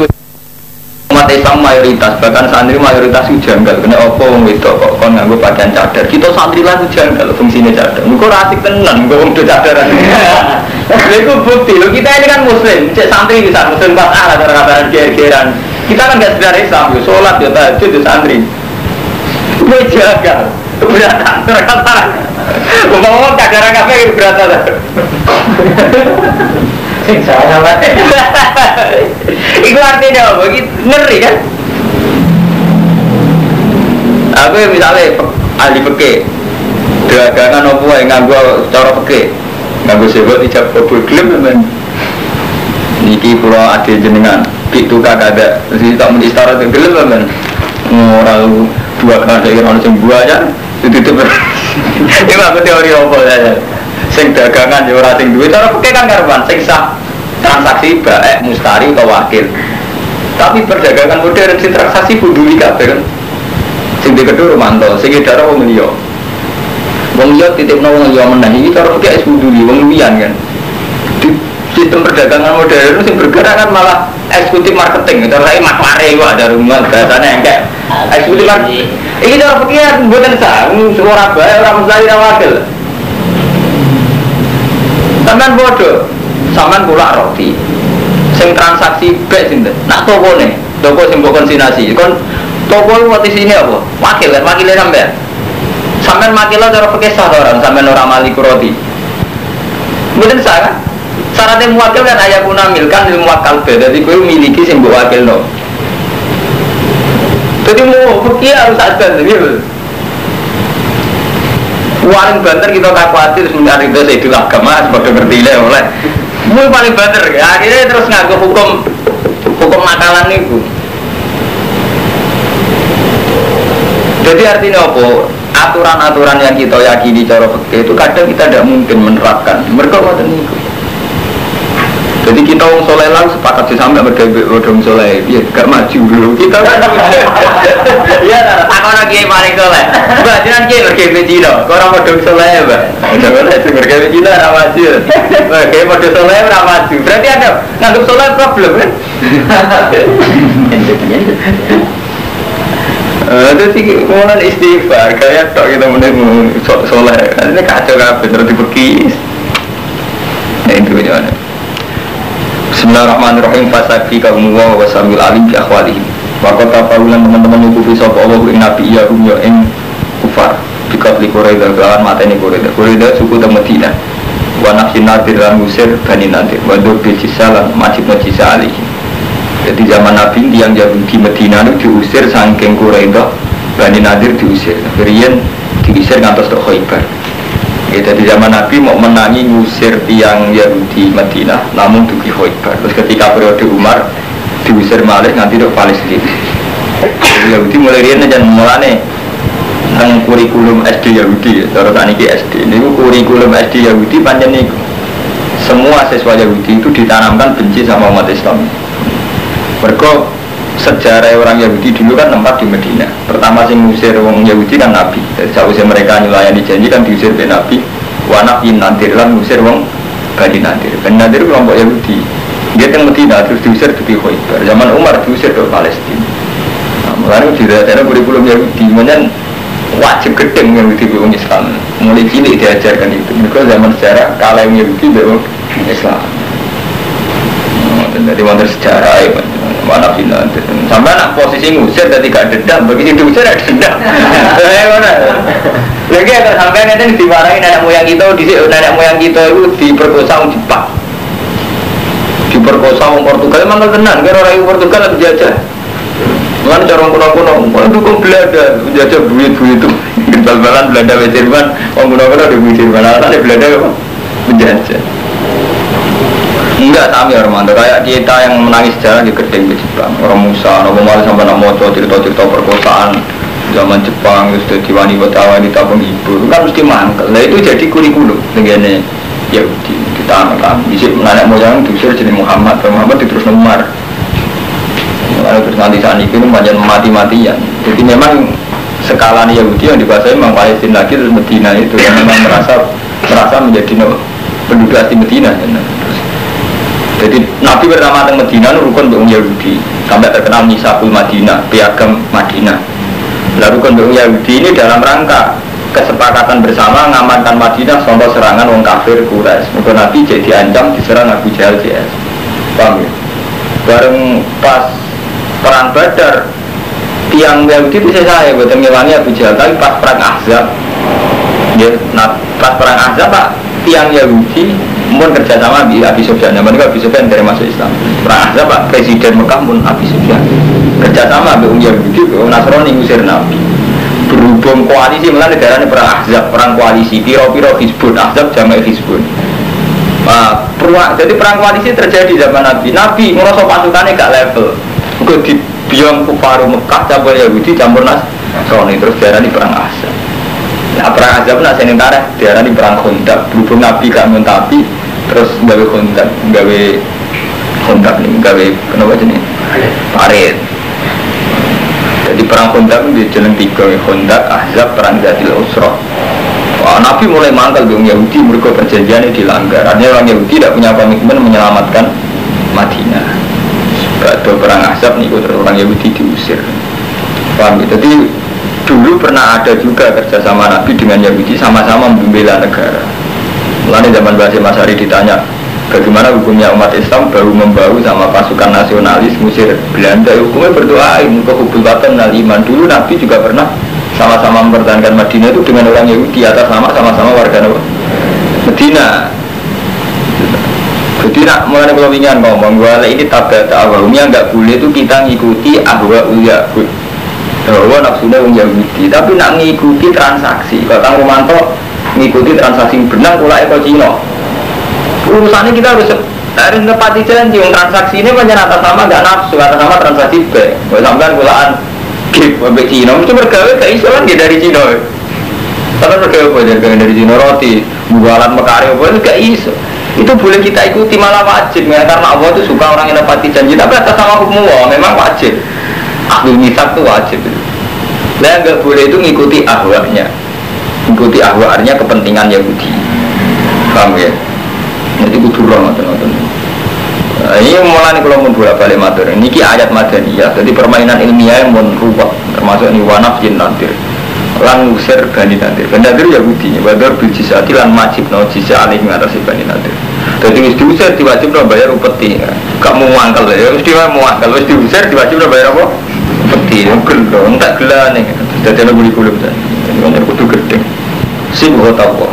umat Islam mayoritas, bahkan santri mayoritas itu janggal. Kena apa wong wedok kok kon nganggo pakaian cadar. Kita santri lah janggal fungsine cadar. Engko ora asik tenan nggo wong cadaran. Lha iku bukti lho, kita ini kan muslim, cek santri bisa muslim pas ala cara-cara geran. Kita kan enggak sekedar Islam, yo salat yo tahajud yo santri. Kowe jagal. Beratan terkata. Umpama cadaran kabeh beratan. Sing salah wae. Iku artinya apa? Ngeri kan? Aku misalnya ahli fikih, dagangan apa yang nganggo cara fikih, nganggo sebut ijab kabul gelem men. Niki kula ade jenengan, pituka kada, mesti tak muni istara gelem men. Ora dua kan saya kira sing buaya, itu. Ini aku teori apa ya? Sing dagangan ya ora sing duwe, cara fikih kan karuan sing sah transaksi baik mustari atau wakil. Tapi perdagangan modern sing transaksi kuduli kabeh kan. Sing dikedhu romanto, sing edar wong liya. Wong liya titipno wong liya meneh iki cara fikih kuduli wong liyan kan. Di sistem perdagangan modern sing bergerak kan malah eksekutif marketing. Cara saya maklare iku ada rumah bahasane engke. Eksekutif marketing. Iki cara fikih mboten sah, ora bae ora mustari ora wakil. Sampeyan bodoh. Sampean kula roti sing transaksi bek sinten nak tokone toko sing mbok konsinasi kon toko wati sini apa wakil kan wakile sampean makila cara fikih sah orang sampean ora malik roti mboten sah kan syaratnya muwakil kan ayakuna milkan ilmu wakal be dadi kowe miliki sing mbok wakilno dadi mau fikih harus sadar gitu. Paling banter kita tak khawatir sebenarnya itu saya itu agama sebagai ngerti lah oleh mulai paling banter ya akhirnya terus ngaku hukum nakalan itu. Jadi artinya apa? Aturan-aturan yang kita yakini cara fikih itu kadang kita tidak mungkin menerapkan. Mereka ngoten niku. Jadi kita orang soleh lah sepakat sih sampai berdebat orang soleh, ya gak maju dulu kita kan. Iya, tak orang kiai paling soleh. Mbak, jangan kiai berdebat Cina, orang orang soleh ya mbak. Jangan lah berdebat Cina orang maju. Mbak, kiai orang soleh orang maju. Berarti ada nganggap soleh problem kan? Itu sih mulai istighfar, kayak tak kita mulai soleh. Ini kacau kabeh terus dipekis. Nah itu gimana? Bismillahirrahmanirrahim. Fasafi kaum wa wasamil alim bi akhwalihim. Wa qata paulan teman-teman nyukufi sapa Allah ing nabi ya rumya ing kufar. Biqatli Quraisy lan mateni Quraisy suku te Madinah. Wa nafsin nadir lan musir bani nadir. Wa dur bi cisalan majid majisa alaihi. Jadi zaman Nabi yang Yahudi Madinah itu diusir saking Quraisy, bani nadir diusir. Riyen diusir ngantos tok Khaibar. Ya, jadi zaman Nabi mau menangi ngusir tiang Yahudi Madinah, namun dugi Khaibar. Terus ketika periode Umar diusir malih nanti ke Palestina. Yahudi mulai riyen dan mulane teng kurikulum SD Yahudi, cara saniki SD. Niku kurikulum SD Yahudi pancen niku. Semua siswa Yahudi itu ditanamkan benci sama umat Islam. Mergo sejarah orang Yahudi dulu kan tempat di Medina. Pertama sing ngusir orang Yahudi kan Nabi. Jadi sausnya mereka nyulayani janji kan diusir oleh Nabi. Wanafin Nadir lan ngusir orang Bani Nadir. Bani Nadir kelompok Yahudi. Dia ke Medina terus diusir ke Khaibar. Zaman Umar diusir ke Palestina. Nah, mulai juga ada kurikulum Yahudi. Kemudian wajib gedeng Yahudi orang Islam. Mulai cilik diajarkan itu. Mereka zaman sejarah kalah Yahudi orang Islam. Jadi wonder sejarah ya, mana final. Sampai anak posisi ngusir dan tidak dendam, begitu diusir ada dendam. Mana? Lagi ada sampai nanti dimarahin nenek moyang kita itu diperkosa orang Jepang, diperkosa orang Portugal. Emang tenan, kan orang Portugal lagi jajah. Mana cara kuno-kuno, orang dukung Belanda, jajah buit itu, bal-balan Belanda Jerman, orang kuno-kuno di Jerman, ada Belanda apa? Menjajah. Enggak sami Armando, kayak kita yang menangis sejarah di gedeng di Jepang. Orang Musa, orang Mali sampai nak moco cerita-cerita perkosaan zaman Jepang, sudah diwani wanita penghibur, kan mesti mangkel. Nah itu jadi kurikulum dengan Yahudi. Kita anak bisa menarik moyang diusir jadi Muhammad terus nomor. Lalu terus nanti saat itu banyak mati-matian. Jadi memang skala Yahudi yang dikuasai memang Palestina lagi terus Medina itu yang memang merasa menjadi penduduk asli Medina. Jadi Nabi pertama teng Medina rukun untuk Yahudi sampai terkenal Nisabul Madinah, piagam Madinah. Lalu rukun untuk Yahudi ini dalam rangka kesepakatan bersama mengamankan Madinah contoh serangan orang kafir Quraisy. Maka Nabi jadi diancam diserang Abu Jahal CS. Paham ya? Bareng pas perang Badar tiang Yahudi itu saya buat ngewangi Abu Jahal, tapi pas perang Ahzab ya, nah pas perang Ahzab Pak tiang Yahudi pun kerjasama di Abi Sufyan. Yang penting Abi Sufyan dari masuk Islam. Perang Ahzab Pak Presiden Mekah pun Abi Sufyan kerjasama dengan Yahudi, Nasrani ngusir Nabi. Berhubung koalisi malah negaranya perang Ahzab, perang koalisi piro-piro Hizbun, Ahzab jamak Hizbun. Jadi perang koalisi terjadi zaman Nabi. Nabi ngerasa pasukannya gak level. Kok di biang kufaru Mekah campur Yahudi campur Nasrani terus diarani perang Ahzab. Nah perang Ahzab nak senentara diarani perang Khandaq. Berhubung Nabi gak mentapi terus gawe Khandaq nih gawe kenapa jenis parit. Jadi perang Khandaq itu jeneng 3 Khandaq, Ahzab, perang Zatil Usra. Wah, Nabi mulai mangkal dengan Yahudi mereka perjanjiannya dilanggar. Artinya orang Yahudi tidak punya komitmen menyelamatkan Madinah. Ada perang Ahzab nih terus orang Yahudi diusir. Paham ya? Jadi dulu pernah ada juga kerjasama Nabi dengan Yahudi sama-sama membela negara. Mulai zaman Basim Asy'ari ditanya bagaimana hukumnya umat Islam bahu-membahu sama pasukan nasionalis musir Belanda, hukumnya berdoa muka hubul watan nal iman. Dulu Nabi juga pernah sama-sama mempertahankan Madinah itu dengan orang Yahudi atas nama sama-sama warga Madinah. Jadi nak mengenai kelewingan ngomong bahwa ini tabiat awalnya nggak boleh itu kita ngikuti ahwa Yahud, bahwa nafsunya orang Yahudi, tapi nak ngikuti transaksi. Kalau Kang Romanto ngikuti transaksi benang pula Eko Cino. Urusannya kita harus nepati janji. Transaksi ini banyak atas nama nggak nafsu, atas nama transaksi B. Kalau sampean pulaan gig sampai Cina, itu bergawe ke Islam dari Cina. Tapi bergawe dari Cina roti, bualan mekari apa itu gak iso. Itu boleh kita ikuti malah wajib ya, karena Allah itu suka orang yang nepati janji. Tapi atas nama hukum Allah memang wajib. Ahlul mitsaq itu wajib. Nah nggak boleh itu ngikuti ahwanya, ngikuti ahwanya kepentingan Yahudi. Paham ya? Jadi kudu nonton. Ini mulai kalau mau bola balik matur. Ini ayat madaniyah. Jadi permainan ilmiah yang merubah, termasuk ini wanaf jin nantir. Lan ngusir Bani Nadir. Bani Nadir Yahudi. Badar bijisati lan majib no jisa alih mengatasi Bani Nadir. Jadi mesti diusir diwajib no bayar upeti. Gak mau mangkal ya. Mesti mau mangkal. Mesti diusir diwajib no bayar apa? Upeti. Gelo. Enggak gelah nih. Jadi ada kulit tadi. Jadi orang kudu gede. Sibuk tahu.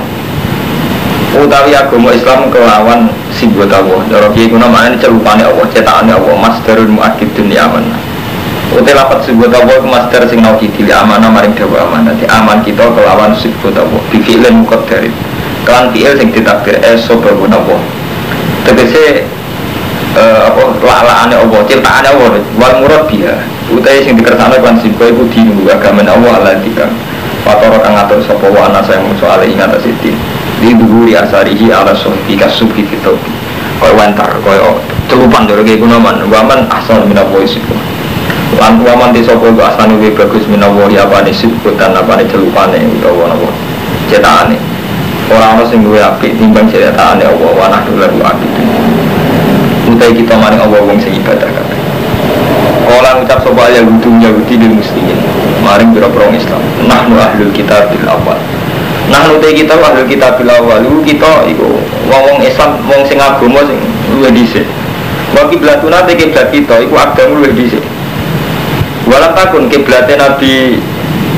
Utawi agama Islam kelawan sibuk tahu. Cara kiai kuna mana celupane Allah, cetakane Allah, masdarul muakkid dunia amanah. Utai lapat sibuk tahu masdar sing naukidi amanah maring dawa amanah. Di aman kita kelawan sibuk tahu. Bifi'lan muqaddarin. Kelan fi'il sing ditakdir sobagun Allah. Tegese lalaane Allah, ciptaane Allah, wal murad biha. Utai sing dikersane kan sibuk iku dinu agama Allah Allah dikang. Fatoro kang ngatur sapa wa ana saya muso ale ing atas iki. Di dhuwuri asarihi ala sufi kasubhi fitobi. Kaya wantar, kaya celupan doroge gunaman. Waman asal minawo isiku. Lan waman disopo ku asal luwih bagus minawo ya apane sibuk dan apane celupane utawa napa. Cetakane. Ora ana sing luwih apik timbang cetakane Allah wa nahdu lahu apik. Utai kita maring Allah wong sing ibadah kabeh. Kala ngucap sapa Yahudi bil muslimin. Maring pira-pira Islam. Nahnu ahlul kitab bil awal. Nahnu te kita ahlul kitab bil awal. Kita iku wong Islam wong sing agama sing luwih dhisik. Wa kiblatuna te kiblat kita iku agama luwih dhisik. Walam takun kiblate Nabi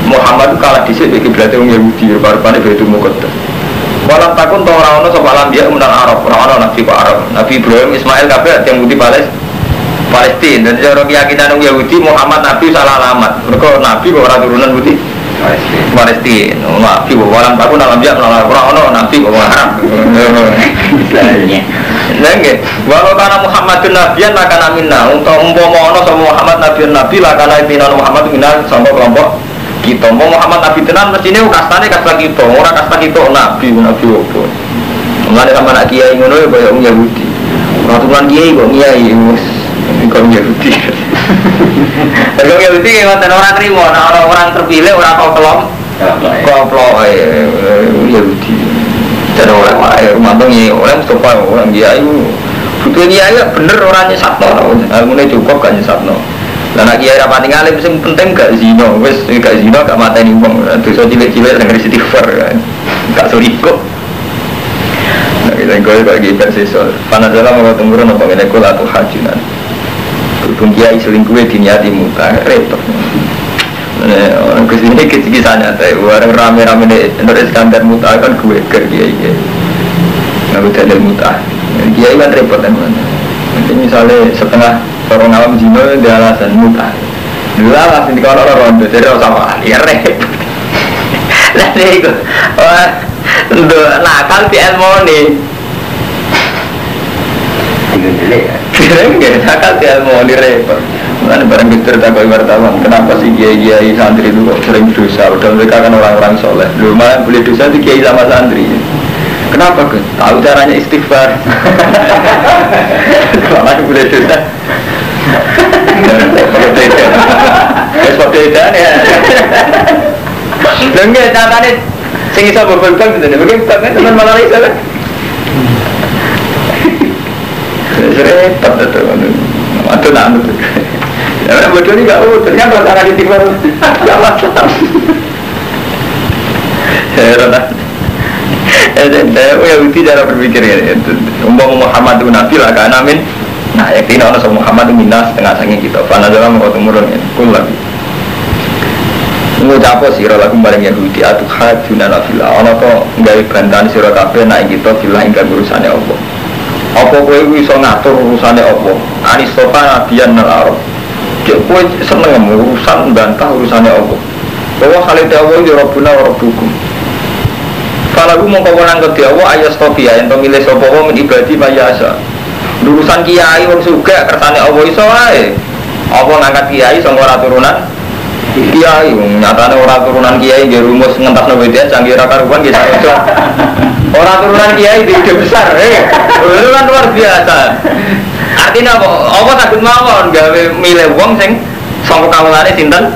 Muhammad kalah dhisik iki kiblate wong Yahudi rupane Baitul Muqaddas. Walam takun to ora ono sapa lambiya menang Arab, ora ono nabi kok Arab. Nabi Ibrahim, Ismail kabeh yang Yahudi Palestina. Dan cara keyakinan wong Yahudi Muhammad nabi salah alamat. Mergo nabi kok ora turunan putih Palestina. Nabi kok walam takun lambiya ora ono nabi kok Arab. Lah nggih, walau kana Muhammadun nabiyan la kana minna. Umpama ono sama Muhammad nabi la kana minna Muhammad minna sampai kelompok kita mau Muhammad Nabi tenan mestine kastane kasta kita, ora kasta kita nabi opo. Mulane sama nak kiai ngono ya koyo Yahudi. Ratusan kiai kok kiai wis kok Yahudi. Kalau Yahudi ki ngoten ora trimo, nek orang terpilih ora kok kelompok Yahudi. Cara orang wae rumantong ya orang Mustafa orang kiai butuh kiai bener ora nyesatno. Ngene cukup gak nyesatno. Lah nek kiai rapati ngalim sing penting gak zina, wis gak zina gak mateni wong. Dosa cilik-cilik sing istighfar kan. Gak selingkuh. Nah, kita kok iki persisol. Panajala mau temurun apa ngene kula atuh hajinan. Kudu kiai selingkuh diniati muta repot. Orang kesini kisah-kisahnya teh, orang rame-rame Nur Iskandar muta kan gue ke kiai. Nggak bisa ada muta. Kiai kan repot kan. Nanti misalnya setengah orang awam Cina dia alasan muta. Dulu alasan di kalau orang rondo jadi orang sama ya repot. Nanti itu, untuk nakal di ilmu nih. Kira-kira nakal di ilmu nih repot. Mana barang kita takut wartawan, kenapa sih kiai santri itu kok sering dosa? Padahal mereka kan orang-orang soleh. Lu malah boleh dosa itu kiai sama santri. Kenapa kan? Tahu caranya istighfar. Malah boleh dosa. Seperti itu ya. Enggak, caranya sing iso berbal-bal gitu. Bagaimana kan teman malah iso kan? Repot itu. Aduh nak betul. Ya bodoh ni gak ternyata cara istighfar gak masalah. Heran lah. Yahudi cara berpikir ya. Umpama Muhammad itu nabi lah kan amin. Nah yakin orang sama Muhammad itu minus setengah sangi kita. Karena dalam mau temurun ya. Kul lagi. Ngucap sira lagu bareng Yahudi atuh hajuna nafila. Ana to gawe bantahan sira kabeh nek kita filah ing urusane apa. Apa kowe iso ngatur urusane apa? Aristofa nabiyan nal Arab. Kowe seneng urusan bantah urusane apa? Bahwa khalid Allah ya Rabbuna wa Rabbukum. Kalau mau kau nangkep dia, ayat stopia yang pemilih sopoh min ibadi mayasa. Urusan kiai wong suga kersane Allah iso wae. Apa ngangkat kiai sanggo ora turunan kiai, nyatane ora turunan kiai nggih rumus ngentasno WTS canggih ra karuan nggih iso. Ora turunan kiai ide besar, itu kan luar biasa. Artinya apa? Apa takut mawon gawe milih wong sing sangka kawulane sinten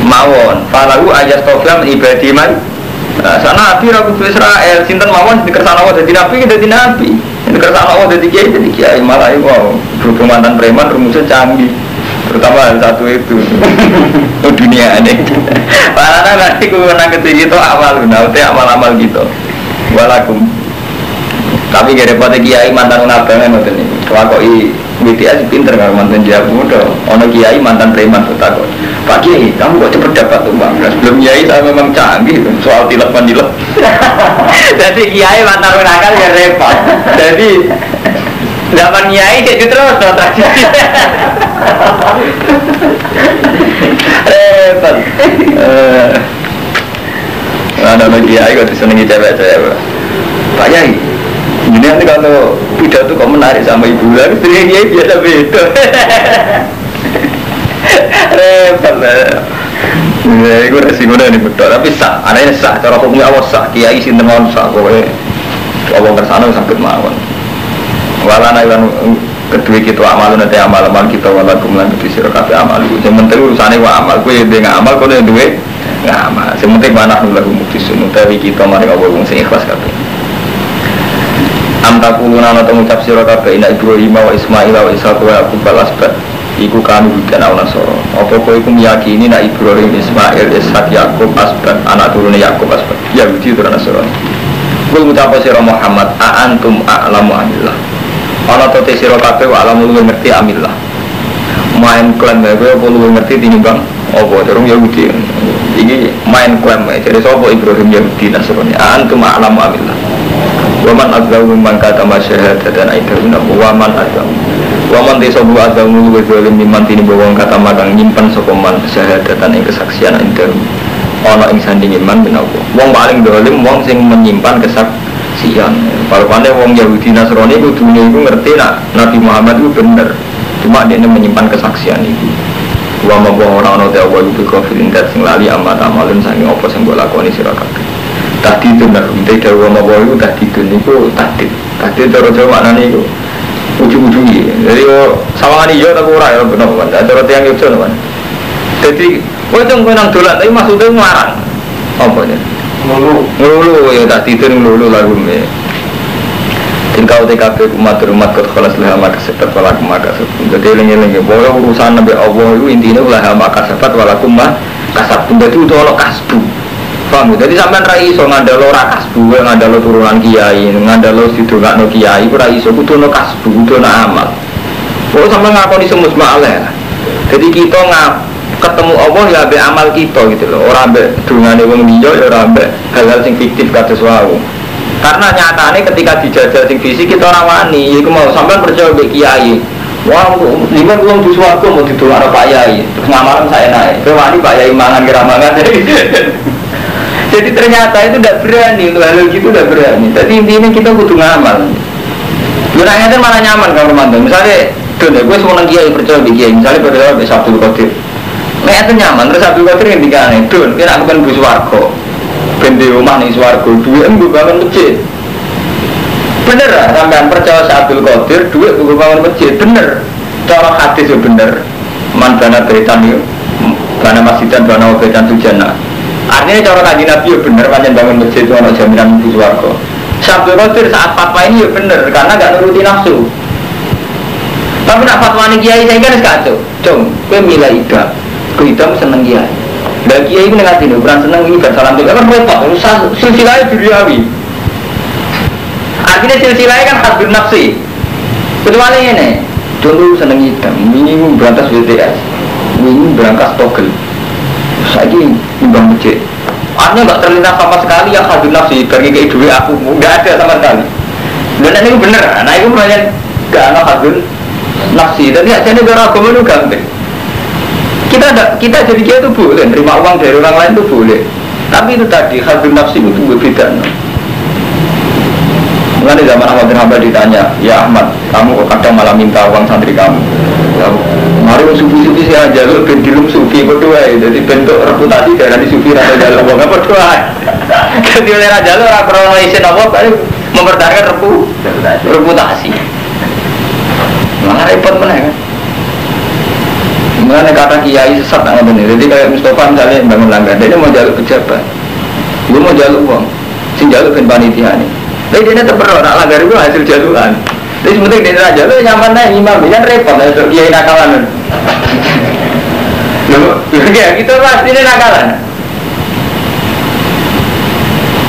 mawon. Falahu ayat stopia min ibadi sana nabi ragu Israel sinten mawon dikersana Allah dadi nabi dadi nabi dikersana Allah dadi kiai malah wow berhubung mantan preman rumusnya canggih terutama hal satu itu dunia ini malah nanti kewenangan kecil itu amal amal gitu walakum tapi gak repotnya kiai mantan nabangan ngoten iki kelakoi BTS pinter kalau mantan jago muda ono kiai mantan preman takut Pak Kiai kamu kok cepet dapat tuh bang sebelum kiai saya memang canggih soal tilap mandilap jadi kiai mantan nakal ya repot jadi zaman kiai jadi terus tradisi repot ada kiai kok disenangi cewek-cewek Pak Kiai ini nanti kalau pidato kok menarik sama ibu lagi, seringnya biasa beda. Repot lah. Itu resikonya ini betul, tapi sah. Anaknya sah, cara hukumnya awas sah. Kiai sinten mawon sah, pokoknya kalau kersana sakit mawon. Walana yang kedua kita amal nanti amal kita walakum lan kedua sirakabe amal. Yang penting urusannya wa amal. Kue dengan amal, kau yang dua nggak amal. Yang penting mana nulahu muktisun. Tapi kita mari ngomong sing ikhlas kabeh. Amta kuluna atau mengucap sira kabeh ina Ibrahim wa Ismail wa Ishaq wa Yaqub al asbat iku kanu hudan aw nasara. Apa kowe iku meyakini nek Ibrahim, Ismail, Ishak, Yakub, Asbat, anak turune Yakub, Asbat, Yahudi utawa Nasrani. Kul ngucap sira Muhammad, a antum a'lamu amillah. Ana to te sira kabeh wa alamu luwih ngerti amillah. Main klaim kowe apa luwih ngerti tinimbang apa durung Yahudi. Iki main klaim jadi sapa Ibrahim Yahudi Nasrani. A antum a'lamu amillah. Wa man azzamu man katama syahadatan aidahuna wa man azzamu. Wa man tisabu azzamu wa zalim liman tini bawang katama kang nyimpen sapa man syahadatan ing kesaksian aidah. Ana ing sandinge man menawa. Wong paling zalim wong sing menyimpan kesaksian. Parane wong Yahudi Nasrani kudu niku ngerti nak Nabi Muhammad itu bener. Cuma dia menyimpan kesaksian itu. Wa ma ora ana te wa iku kafir indat sing lali amat amalun saking apa sing mbok lakoni sira kabeh. Tadi itu nak minta dawa mawa itu tadi itu niku tadi cara Jawa maknane iku ujung-ujungi. Jadi sawangan iyo tapi ora ya bener kan. Cara tiyang yo kan. Jadi kowe nang dolan tapi maksudnya nglarang. Apa ya? Ngulu ya tadi itu ngulu lagu me. Tingkau TKP umat kot kelas lah maka sepat walakum maka sepat. Jadi lengi-lengi boleh urusan Nabi Allah itu intinya lah maka sepat walakum maka kasab. Jadi itu Allah kasbu. Paham? Jadi sampean ra iso ngandalo ra kasbu, ngandalo turunan kiai, ngandalo sidongakno kiai, ora iso kudu kasbu, kudu amal. Oh sampean ngakoni semus ma'ala. Jadi kita ketemu Allah ya ambek amal kita gitu loh. Ora ambek dungane wong liya ya ora ambek hal-hal sing fiktif kados wau. Karena nyatane ketika dijajal sing fisik kita ora wani, iku mau sampean percaya mbek kiai. Wah, liman wong di swarga mau ditolak Pak Yai. Terus ngamalan saya naik. Kowe wani Pak Yai mangan kira mangan. Jadi ternyata itu tidak berani, hal gitu tidak berani. Jadi intinya kita butuh ngamal. Gunanya itu malah nyaman kalau mantan. Misalnya, gue semua orang kiai percaya di kiai. Misalnya percaya di Sabtu Qadir. Nah itu nyaman. Terus Sabtu Qadir yang dikane, don, kita akan bus warga. Bendi rumah nih warga. Duit gue bangun masjid. Bener lah, sampean percaya Sabtu Qadir, duit gue bangun masjid. Bener. Cara hadis itu bener. Man bana baitan itu, bana masjidan, bana baitan tujana. Artinya cara kaji Nabi ya bener, panjang bangun masjid itu ada jaminan bus warga. Sabtu Qadir saat fatwa ini ya bener, karena gak nuruti nafsu. Tapi nak fatwa ini kiai saya kan sekacau. Cung, gue milah ida, gue ida seneng kiai. Dan kiai ini ngasih nih, bukan seneng ini bersalam itu kan repot, silsilahnya duniawi. Artinya silsilahnya kan hadun nafsi. Kecuali ini, contoh seneng ida, minimum berantas WTS, minimum berangkas togel. Saya ini imbang masjid. Artinya nggak terlintas sama sekali yang hadun nafsi pergi ke duit aku, nggak ada sama sekali. Dan ini bener, nah itu banyak gak ada hadun nafsi. Dan ya jadi beragama itu gampang. Kita jadi kiai itu boleh, terima uang dari orang lain itu boleh. Tapi itu tadi hadun nafsi itu berbeda. Mulai zaman Ahmad bin Hanbal ditanya, ya Ahmad, kamu kadang malah minta uang santri kamu. Mari sufi-sufi saya jalur bentilum sufi berdua, jadi bentuk reputasi dari sufi rada jalur apa berdua. Jadi oleh rada jalur akrono isen apa kali mempertahankan reputasi. Malah repot mana kan? Mengenai kata kiai sesat nggak benar. Jadi kayak Mustafa misalnya bangun langgar, dia mau jalur pejabat, dia mau jalur uang, sing jalur ben panitia nih. Tapi dia terperlu nak langgar itu hasil jaluran. Jadi sebenarnya dia raja lu nyaman nih imam, kan repot ya kiai nakalan. Loh, ya kita pasti ini nakalan.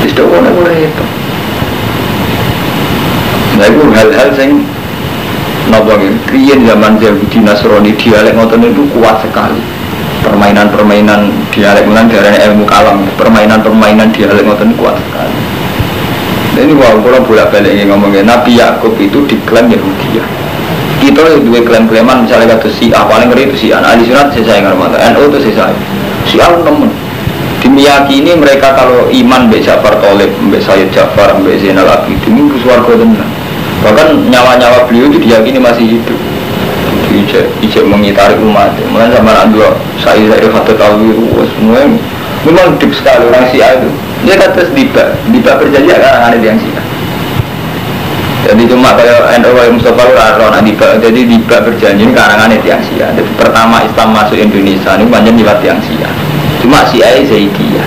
Itu mana boleh itu? Nah itu hal-hal yang nabangin. Rian zaman Yahudi Nasrani dialek ngoten itu kuat sekali. Permainan-permainan dialek ngoten darane ilmu kalam, permainan-permainan dialek ngoten kuat sekali. Ini wow, kalau bolak-balik ngomongin Nabi Yakub itu diklaim Yahudi ya. Kita dua klaim-klaiman misalnya kata si A paling ngeri itu si A. Ahli sunat saya ngerti, NU itu saya. Si A temen. Dimeyakini mereka kalau iman Mbak Ja'far Thalib, Mbak Sayyid Ja'far, Mbak Zainal Abidin itu suarga tenang. Bahkan nyawa-nyawa beliau itu diyakini masih hidup. Ijek mengitari umat. Mulai sama anak dua Sayyid Fatul Tawir, semuanya memang hidup sekali orang si A itu. Dia kata Diba berjanji akan ada yang Syiah. Jadi cuma kayak NU Mustafa Ron Diba. Jadi Diba berjanji karangan itu yang Syiah. Jadi pertama Islam masuk Indonesia ini banyak lewat yang Syiah. Cuma Syiah Zaidiyah.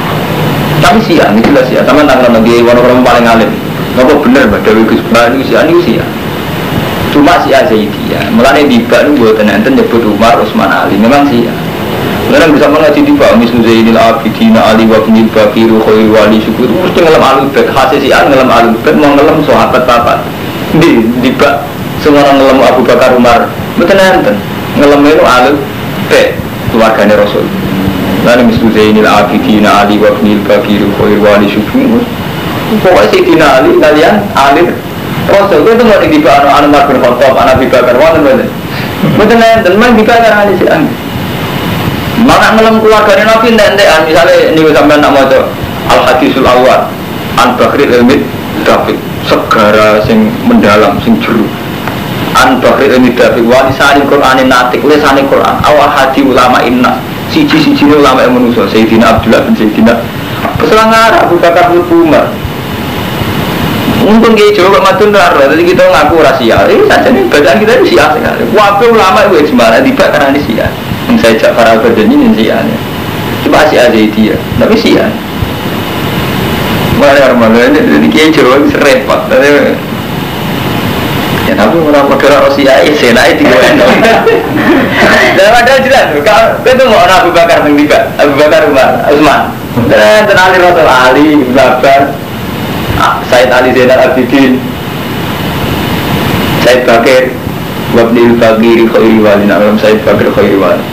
Tapi Syiah ini jelas Syiah. Sama tanggal lagi orang-orang paling alim. Ngapa bener Badawi Gus Bani Syiah ini Syiah. Cuma si Zaidiyah, mulanya tiba itu buat enten nyebut Umar, Utsman, Ali. Memang sih. Karena bisa mengaji tiba, misalnya Zainil Abidin, Ali wa bin Bakir, Khairul Wali Syukur, mesti ngelam alubet. Hasil si A ngelam alubet, mau ngelam sahabat papat. Tiba, semua orang ngelam Abu Bakar, Umar. Betul enten, ngelam itu alubet keluarganya Rasul. Lalu misalnya Zainil Abidin, Ali wa bin Bakir, Khairul Wali Syukur. Pokoknya si Dina Ali, kalian alir Rasul itu nggak tiba anak Umar bin Khattab, anak Abu Bakar, betul. Betul enten, memang dibakar Ali si A. Mana ngelam keluarganya Nabi nentean, misalnya ini sampai nak mau Al-Hadisul Awal An Bakri Ilmi David segara sing mendalam, sing juru An Bakri Ilmi David wanisani Qur'anin natik, lesani Qur'an awal hadi ulama innas siji-siji ulama yang manusia Sayyidina Abdullah bin Sayyidina Peselangar Abu Bakar bin Umar. Untung dia jauh matun rara, jadi kita ngaku rahasia. Saja nih bacaan kita itu siap sekali. Wabah ulama itu ijma, tiba karena ini siap. Yang saya Ja'far al-Badani ini siapnya. Cuma si Zaidiyah, tapi siap. Mana jadi dia jauh serempet. Ya tapi orang modal rahasia, senai tiga orang. Dan padahal jelas, kalau itu mau Abu Bakar tiba, Abu Bakar Umar, Utsman. Dan tenali Rasul Ali, Bakar. Said Ali Zainal Abidin, Said Bakir, Wabnil Bagiri Khairi Wali, Nabi Said Bakir Khairi Wali.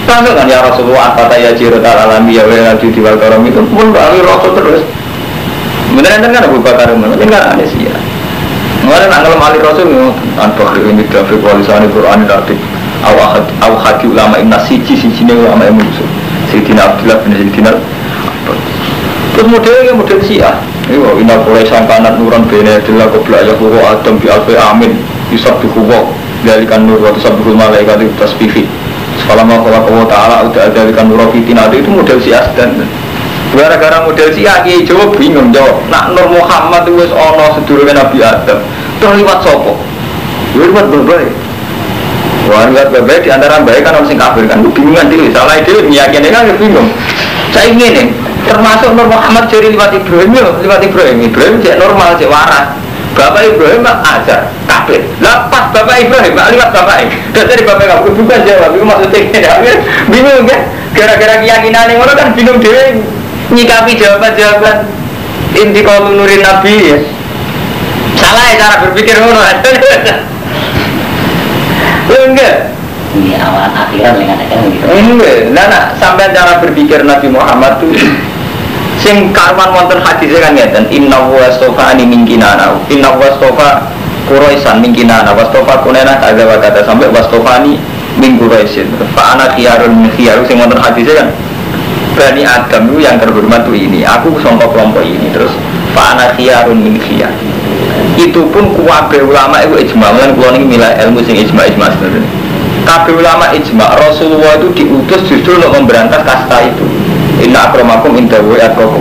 Langsung kan ya Rasulullah, kata ya Jirotal Alami ya Wala Judi Wal Karam itu pun bagi Rasul terus. Beneran kan Abu Bakar Umar, ini kan aneh sih ya. Kemarin anggalam Ali Rasul, An-Bakir ini Dafiq Walisani Qur'an Dafiq Aw Hadi Ulama Ibn Siji Ulama Ibn Musul Sayyidina Abdullah bin Sayyidina. Terus modelnya model Syiah. Iwa inna qulai sangkanat nuran bina adillah qabla yahuwa adam bi alfi amin yusabbihu wa dalikan nur wa tusabbihul malaikat tasbihi selama Allah ta'ala udah dalikan nur fitina itu model si asdan. Gara-gara model si aki jawab bingung jawab nak Nur Muhammad itu wis ono sedurunge Nabi Adam terus liwat sopo liwat babai wah liwat babai diantara baik kan orang sing kafir kan bingungan diri salah itu meyakinkan kan bingung saya ingin nih termasuk Nur Muhammad jadi lewat Ibrahim cek normal, cek waras. Bapak Ibrahim ajar kafir. Lepas Bapak Ibrahim lewat bapak. Dari bapak kamu bukan jawab, itu maksudnya bingung kan? Gara-gara keyakinan yang orang kan bingung dia nyikapi jawaban inti kalau nurin Nabi ya. Salah ya cara berpikir orang. Enggak. Ini awal akhiran yang ada kan gitu. Enggak. Nah, sampai cara berpikir Nabi Muhammad tuh sing karwan wonten hadisnya kan ngeten inna wastofani min kinana inna wastofa Quraisan min kinana wastofa kunena kata wa kata sampai wastofani min Quraisin fa ana khiyarun min khiyar sing wonten hadisnya kan Bani Adam itu yang terhormat tuh ini aku sangka kelompok ini terus fa ana khiyarun min khiyar itu pun kuwabe ulama itu ijma lan kula niki milah ilmu sing ijma sebenarnya kabeh ulama ijma Rasulullah itu diutus justru untuk memberantas kasta itu. Inna akramakum indahu atqakum.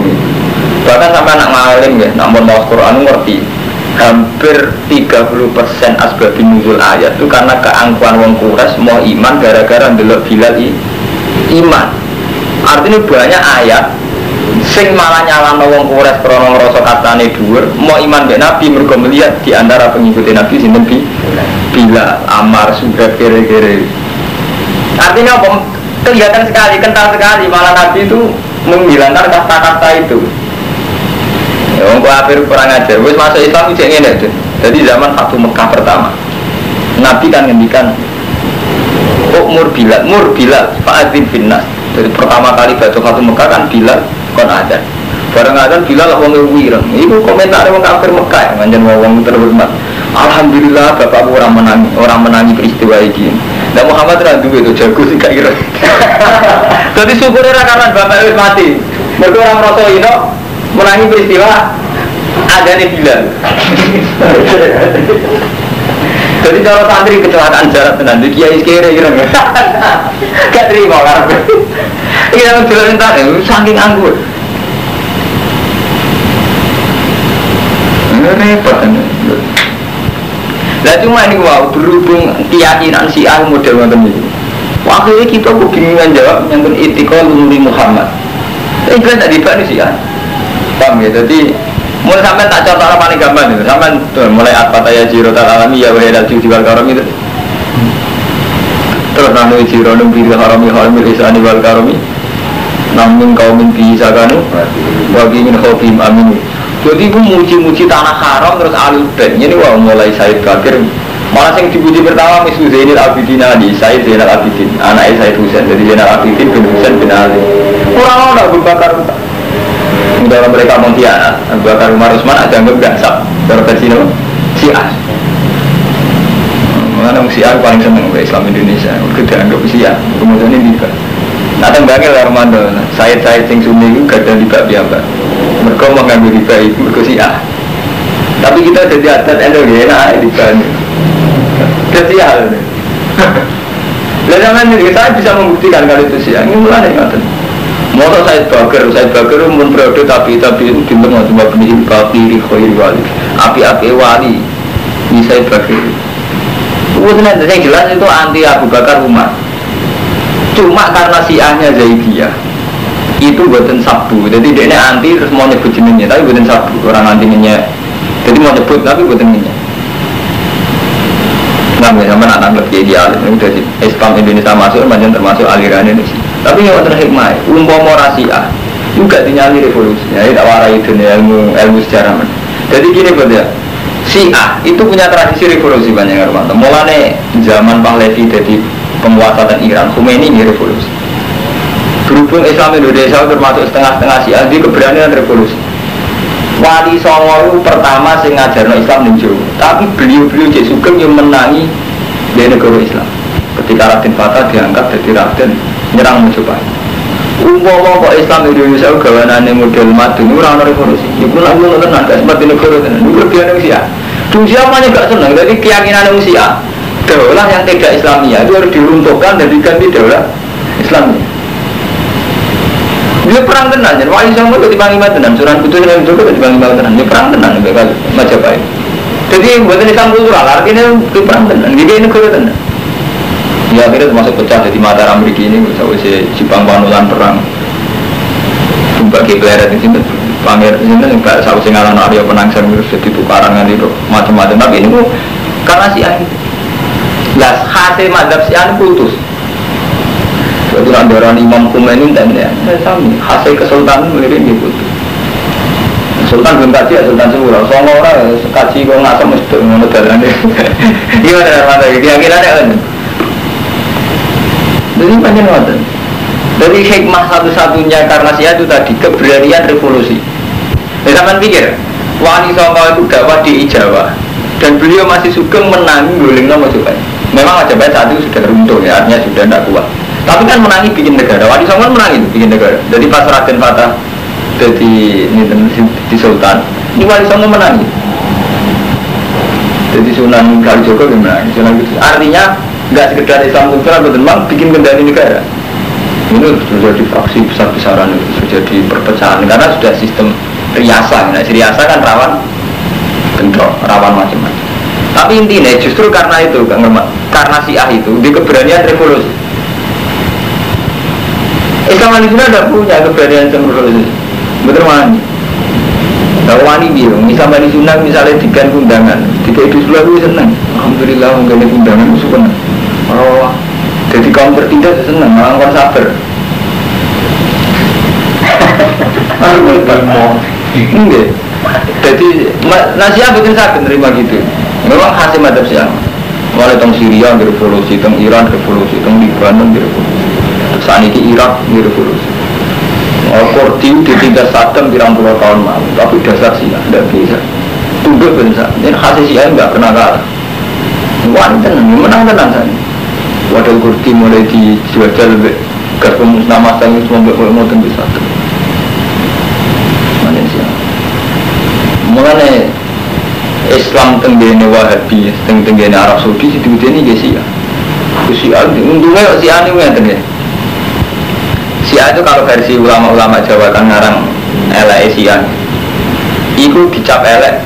Bahkan sampai anak ngalim ya, namun mau Quran ngerti hampir 30% asbabun nuzul ayat itu karena keangkuhan wong Quraisy mau iman gara-gara ndelok Bilal iman. Artinya banyak ayat sing malah nyalano wong Quraisy krana ngrasa katane dhuwur, mau iman mbek Nabi mergo melihat di antara pengikut Nabi sinten Bilal, Ammar, Suhaib kere-kere. Artinya apa? Kelihatan sekali, kental sekali malah Nabi itu menghilangkan kata-kata itu. Ya, orang kafir kurang ajar. Wes masuk Islam itu ngene tuh. Jadi zaman Fatu Mekah pertama, Nabi kan ngendikan mur Bilal, fa'adzin finnas. Jadi pertama kali Fatu Mekah kan Bilal kon adzan. Bareng adzan Bilal wong wireng. Iku komentar wong kafir Mekah, manjen wong terhormat. Alhamdulillah bapakku orang menangi peristiwa ini. Dan Muhammad randu itu jago sih gak kira. Jadi syukurnya karena bapak itu mati. Mereka orang Rasulullah menangi peristiwa ada nih Bilal. Jadi cara santri kecelakaan jarak tenan di kiai kere kira gak terima karena ini yang Bilal entar saking anggur. Repot ini. Lah cuma ini wow berhubung keyakinan si al model macam ini. Akhirnya kita kebingungan jawab yang itikal nuri Muhammad. Tapi kan tadi pak ini si al. Paham ya? Jadi Mulai sampai tak contoh paling gampang itu, sampai mulai at-fataya jiro alami ya wahai dal jiwal karomi itu. Terus nanu jiro numpiri harami isani wal karomi. Namun kau mimpi sakanu, bagi min khofim amin. Jadi aku muji-muji tanah haram terus alul bed. Ini wah mulai Said Bakir. Malah yang dipuji pertama Misru Zainal Abidin Ali, Said Zainal Abidin, anaknya Said Husain. Jadi Zainal Abidin bin Husain bin Ali. Orang-orang Abu Bakar. Dalam mereka Montiana, Abu Bakar Umar Utsman ada anggap gansap versi no Syiah. Mana Syiah paling seneng ke Islam Indonesia, kita anggap Syiah. Kemudian ini juga. Nah tembaknya lah Ramadan, Said sing Sunni itu gak ada riba biasa. Mereka mengambil riba itu mereka Syiah. Tapi kita jadi adat endogena riba ini. Jadi hal ini. Lalu saya bisa membuktikan kalau itu Syiah. Ini mulai ngatain. Motor Said Bakar umum periode tapi itu pinter mau coba penihil kafiri khairi wali api-api wali ini Said Bakar sebenarnya yang jelas itu anti Abu Bakar Umar cuma karena Syiahnya Zaidiyah itu buatan sabu jadi dia anti terus mau nyebut jenengnya tapi buatan sabu orang antinya jadi mau nyebut tapi buatan jenengnya nah sama anak lebih ideal ini dari Islam Indonesia masuk macam termasuk aliran Indonesia tapi yang terakhir hikmah umpama Syiah juga dinyali revolusinya tidak warai itu ilmu sejarah jadi gini ya Syiah itu punya tradisi revolusi banyak orang mulanya zaman Pahlavi jadi penguasa dan Iran Khomeini ini revolusi berhubung Islam Indonesia termasuk setengah-setengah Syiah di keberanian revolusi Wali Songo pertama sing ngajarno Islam di Jawa tapi beliau-beliau Cik Sugeng yang menangi di negara Islam ketika Raden Fatah diangkat jadi Raden nyerang Majapahit. Umpama kok Islam Indonesia gawanane model madun ora ana revolusi. Iku lak ngono tenan gak seperti negara tenan. Niku lebih Syiah. Dunia mana gak senang. Jadi keyakinan Syiah daulah yang tidak Islamiyah itu harus diruntuhkan dan diganti daulah Islamiyah. Dia perang tenan, jadi Wali Songo itu dipanggil tenan. Suran Kudus yang juga dipanggil tenan. Dia perang tenan kali Majapahit. Jadi buatan Islam kultural artinya perang tenan. Dia negara tenan. Ya akhirnya termasuk pecah jadi Mataram Amerika ini misalnya Jepang panulan perang bagi peleret di sini pamer di sini nggak saus ngalan Arya Penangsang terus jadi tukaran kan itu macam-macam tapi ini karena Syiah lah hasil mazhab Syiah putus jadi landaran Imam Khomeini dan ya sami hasil kesultanan melirik putus Sultan belum kaji ya Sultan Semurah Songo orang kaji kok nggak sama itu modelannya gimana mata keyakinannya kan jadi panjang wadah. Dari hikmah satu-satunya karena Syiah itu tadi keberanian revolusi. Zaman pikir, Wali Songo itu dakwah di Jawa dan beliau masih sugeng menangi Golingno Majapahit. Memang Majapahit saat itu sudah runtuh ya, artinya sudah tidak kuat. Tapi kan menangi bikin negara. Wali Songo menangi bikin negara. Jadi pas Raden Fatah jadi di Sultan, ini Wali Songo menangi. Jadi Sunan Kalijogo menangi. Artinya nggak sekedar Islam kultural, betul memang bikin kendali negara. Ini sudah jadi fraksi besar-besaran, sudah jadi perpecahan karena sudah sistem riasa. Nah, riasa kan rawan bentrok, rawan macam-macam. Tapi intinya justru karena itu, karena Syiah itu di keberanian revolusi. Islam Indonesia tidak punya keberanian revolusi, betul mana? Kalau wani bilang, misalnya di Sunnah misalnya dikan undangan, tiga itu selalu senang. Alhamdulillah mengenai undangan itu senang. Oh, jadi kaum tertindas senang, malah orang sabar. Enggak. Jadi Syiah betul sakit menerima gitu. Memang hasil madhab Syiah. Mulai teng Syria revolusi, teng Iran revolusi, teng Lebanon revolusi. Saat ini Irak revolusi. Kordi ditinggal Saddam pirang puluh tahun lalu, tapi dasar Syiah tidak bisa. Tunduk benar. Ini hasil Syiah enggak pernah kalah. Wanita menang tenang saja. Wadah Kurdi mulai dijual lebih gas pemusnah masa itu membuat mau tentu satu. Malaysia. Mulanya Islam tenggene Wahabi, tenggene Arab Saudi situ ini ke Syiah. Syiah untungnya Syiah ini yang tenggene. Syiah itu kalau versi ulama-ulama Jawa kan ngarang elek Syiah. Iku dicap elek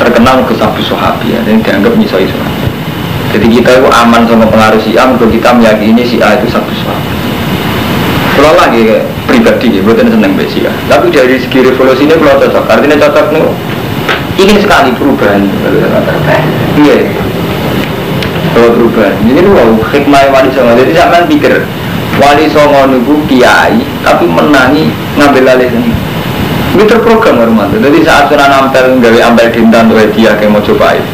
terkenal ke Sabu Sahabi ya, dan dianggap nyisoi Sahabi. Jadi kita itu aman sama pengaruh Syiah, untuk kita meyakini Syiah itu satu suara. Kalau lagi pribadi, bukan seneng besi ya. Tapi dari segi revolusi ini kalau cocok, artinya cocok nih. Ingin sekali perubahan. Iya. Kalau perubahan, ini loh hikmah Wali Songo. Jadi sampean pikir Wali Songo niku kiai, tapi menangi ngambil alih ini. Ini terprogram Romanto. Jadi saat Sunan Ampel gawe Ampel Dinten tuh dia kayak mau cobain.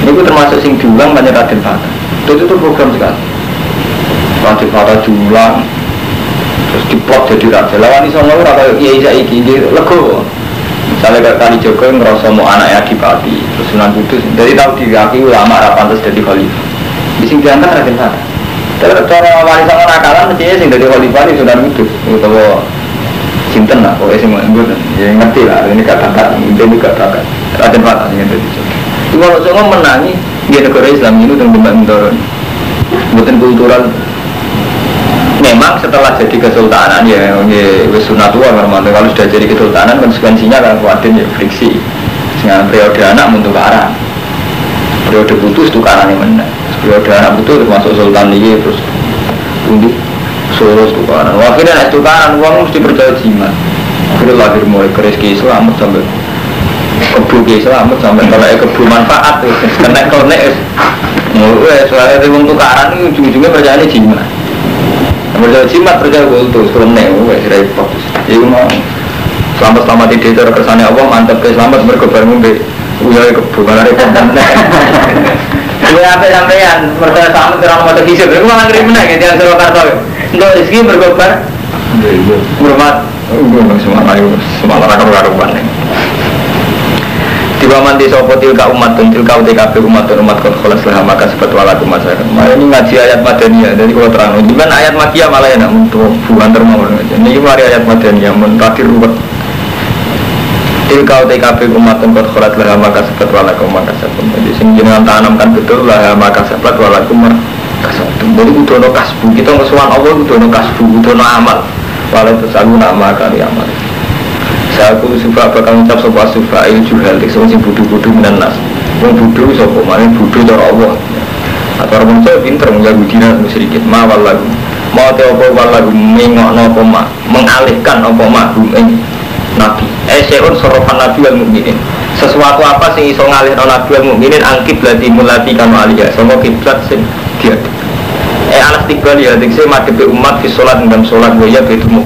Ini termasuk sing diulang banyak Raden Fata. Itu program sekali. Raden Fata diulang. Terus diplot jadi raja. Lawan iso ngono ora kaya kiai saiki iki lego. Misale kaya Kali Jogo ngrasa mau anake Adipati, terus Sunan Kudus. Jadi tahu diakui ulama ra pantes dadi khalifah. Di sing diangkat Raden Fata. Terus cara wali songo nakalan mestinya sing dadi khalifah iki Sunan Kudus utawa sinten lah pokoke sing nggon. Ya ngerti lah ini kata-kata, ini kata-kata. Raden Fata sing dadi. Iku ora songo menangi di negara Islam ini teng Bendoro. Mboten kultural. Memang setelah jadi kesultanan ya wis sunatullah normal. Kalau sudah jadi kesultanan konsekuensinya kan kuatin ya friksi. Dengan periode anak untuk tukaran. Periode putus tukarannya menang. Periode anak putus termasuk sultan ini terus undi Solo tukaran. Akhirnya nek tukaran uang mesti percaya jimat. Akhirnya lahir mulai rezeki selamat sampai kebu selamat sampai kalau kebu manfaat tuh kena konek. Mulai soalnya wong tukaran itu ujung-ujungnya percaya jimat. Percaya jimat percaya kultus kalau nek wes repot. Iku mau selamat di desa kersane Allah mantap ke selamat berkobar ngombe. Uya kebu kan repot tenan. Ya apa sampean percaya selamat terang mata hisab. Iku malah ngeri meneh ya di Surakarta. Untuk rezeki berkobar. Iya. Hormat. Semua karuan. Tiba mandi sopo tilka umatun tilka UTKB umat kot kholas lah maka sebab walakum masyarakat. Ini ngaji ayat Madaniyah. Jadi kalau terang, cuman ayat Makkiyah malah enak untuk bukan termawar. Ini mari ayat Madaniyah mentrakir ruwet. Tilka UTKB umatun kot kholas lah maka sebab walakum maka sebab. Jadi sing jenengan tanamkan betul lah maka sebab walakum maka sebab. Jadi kudono kasbu kita ngesuan Allah kudono kasbu kudono amal. Walau tersagu nama kali amal. Saya aku suka bakal ngucap sopa sufa il juhal tik sing budu-budu minan nas. Wong budu sopo maring budu cara Allah. Atau orang saya pinter Yahudina sedikit mawal lagu. Mau te apa lagu mengokno apa mak mengalihkan apa mak ing nabi. Seun sorofan nabi wal mukminin. Sesuatu apa sing iso ngalihno nabi wal mukminin angkib lati mulati kanu aliyah. Sanga kiblat sing dia. Alas tiga ya tik madhep umat fi salat dalam salat wa ya betul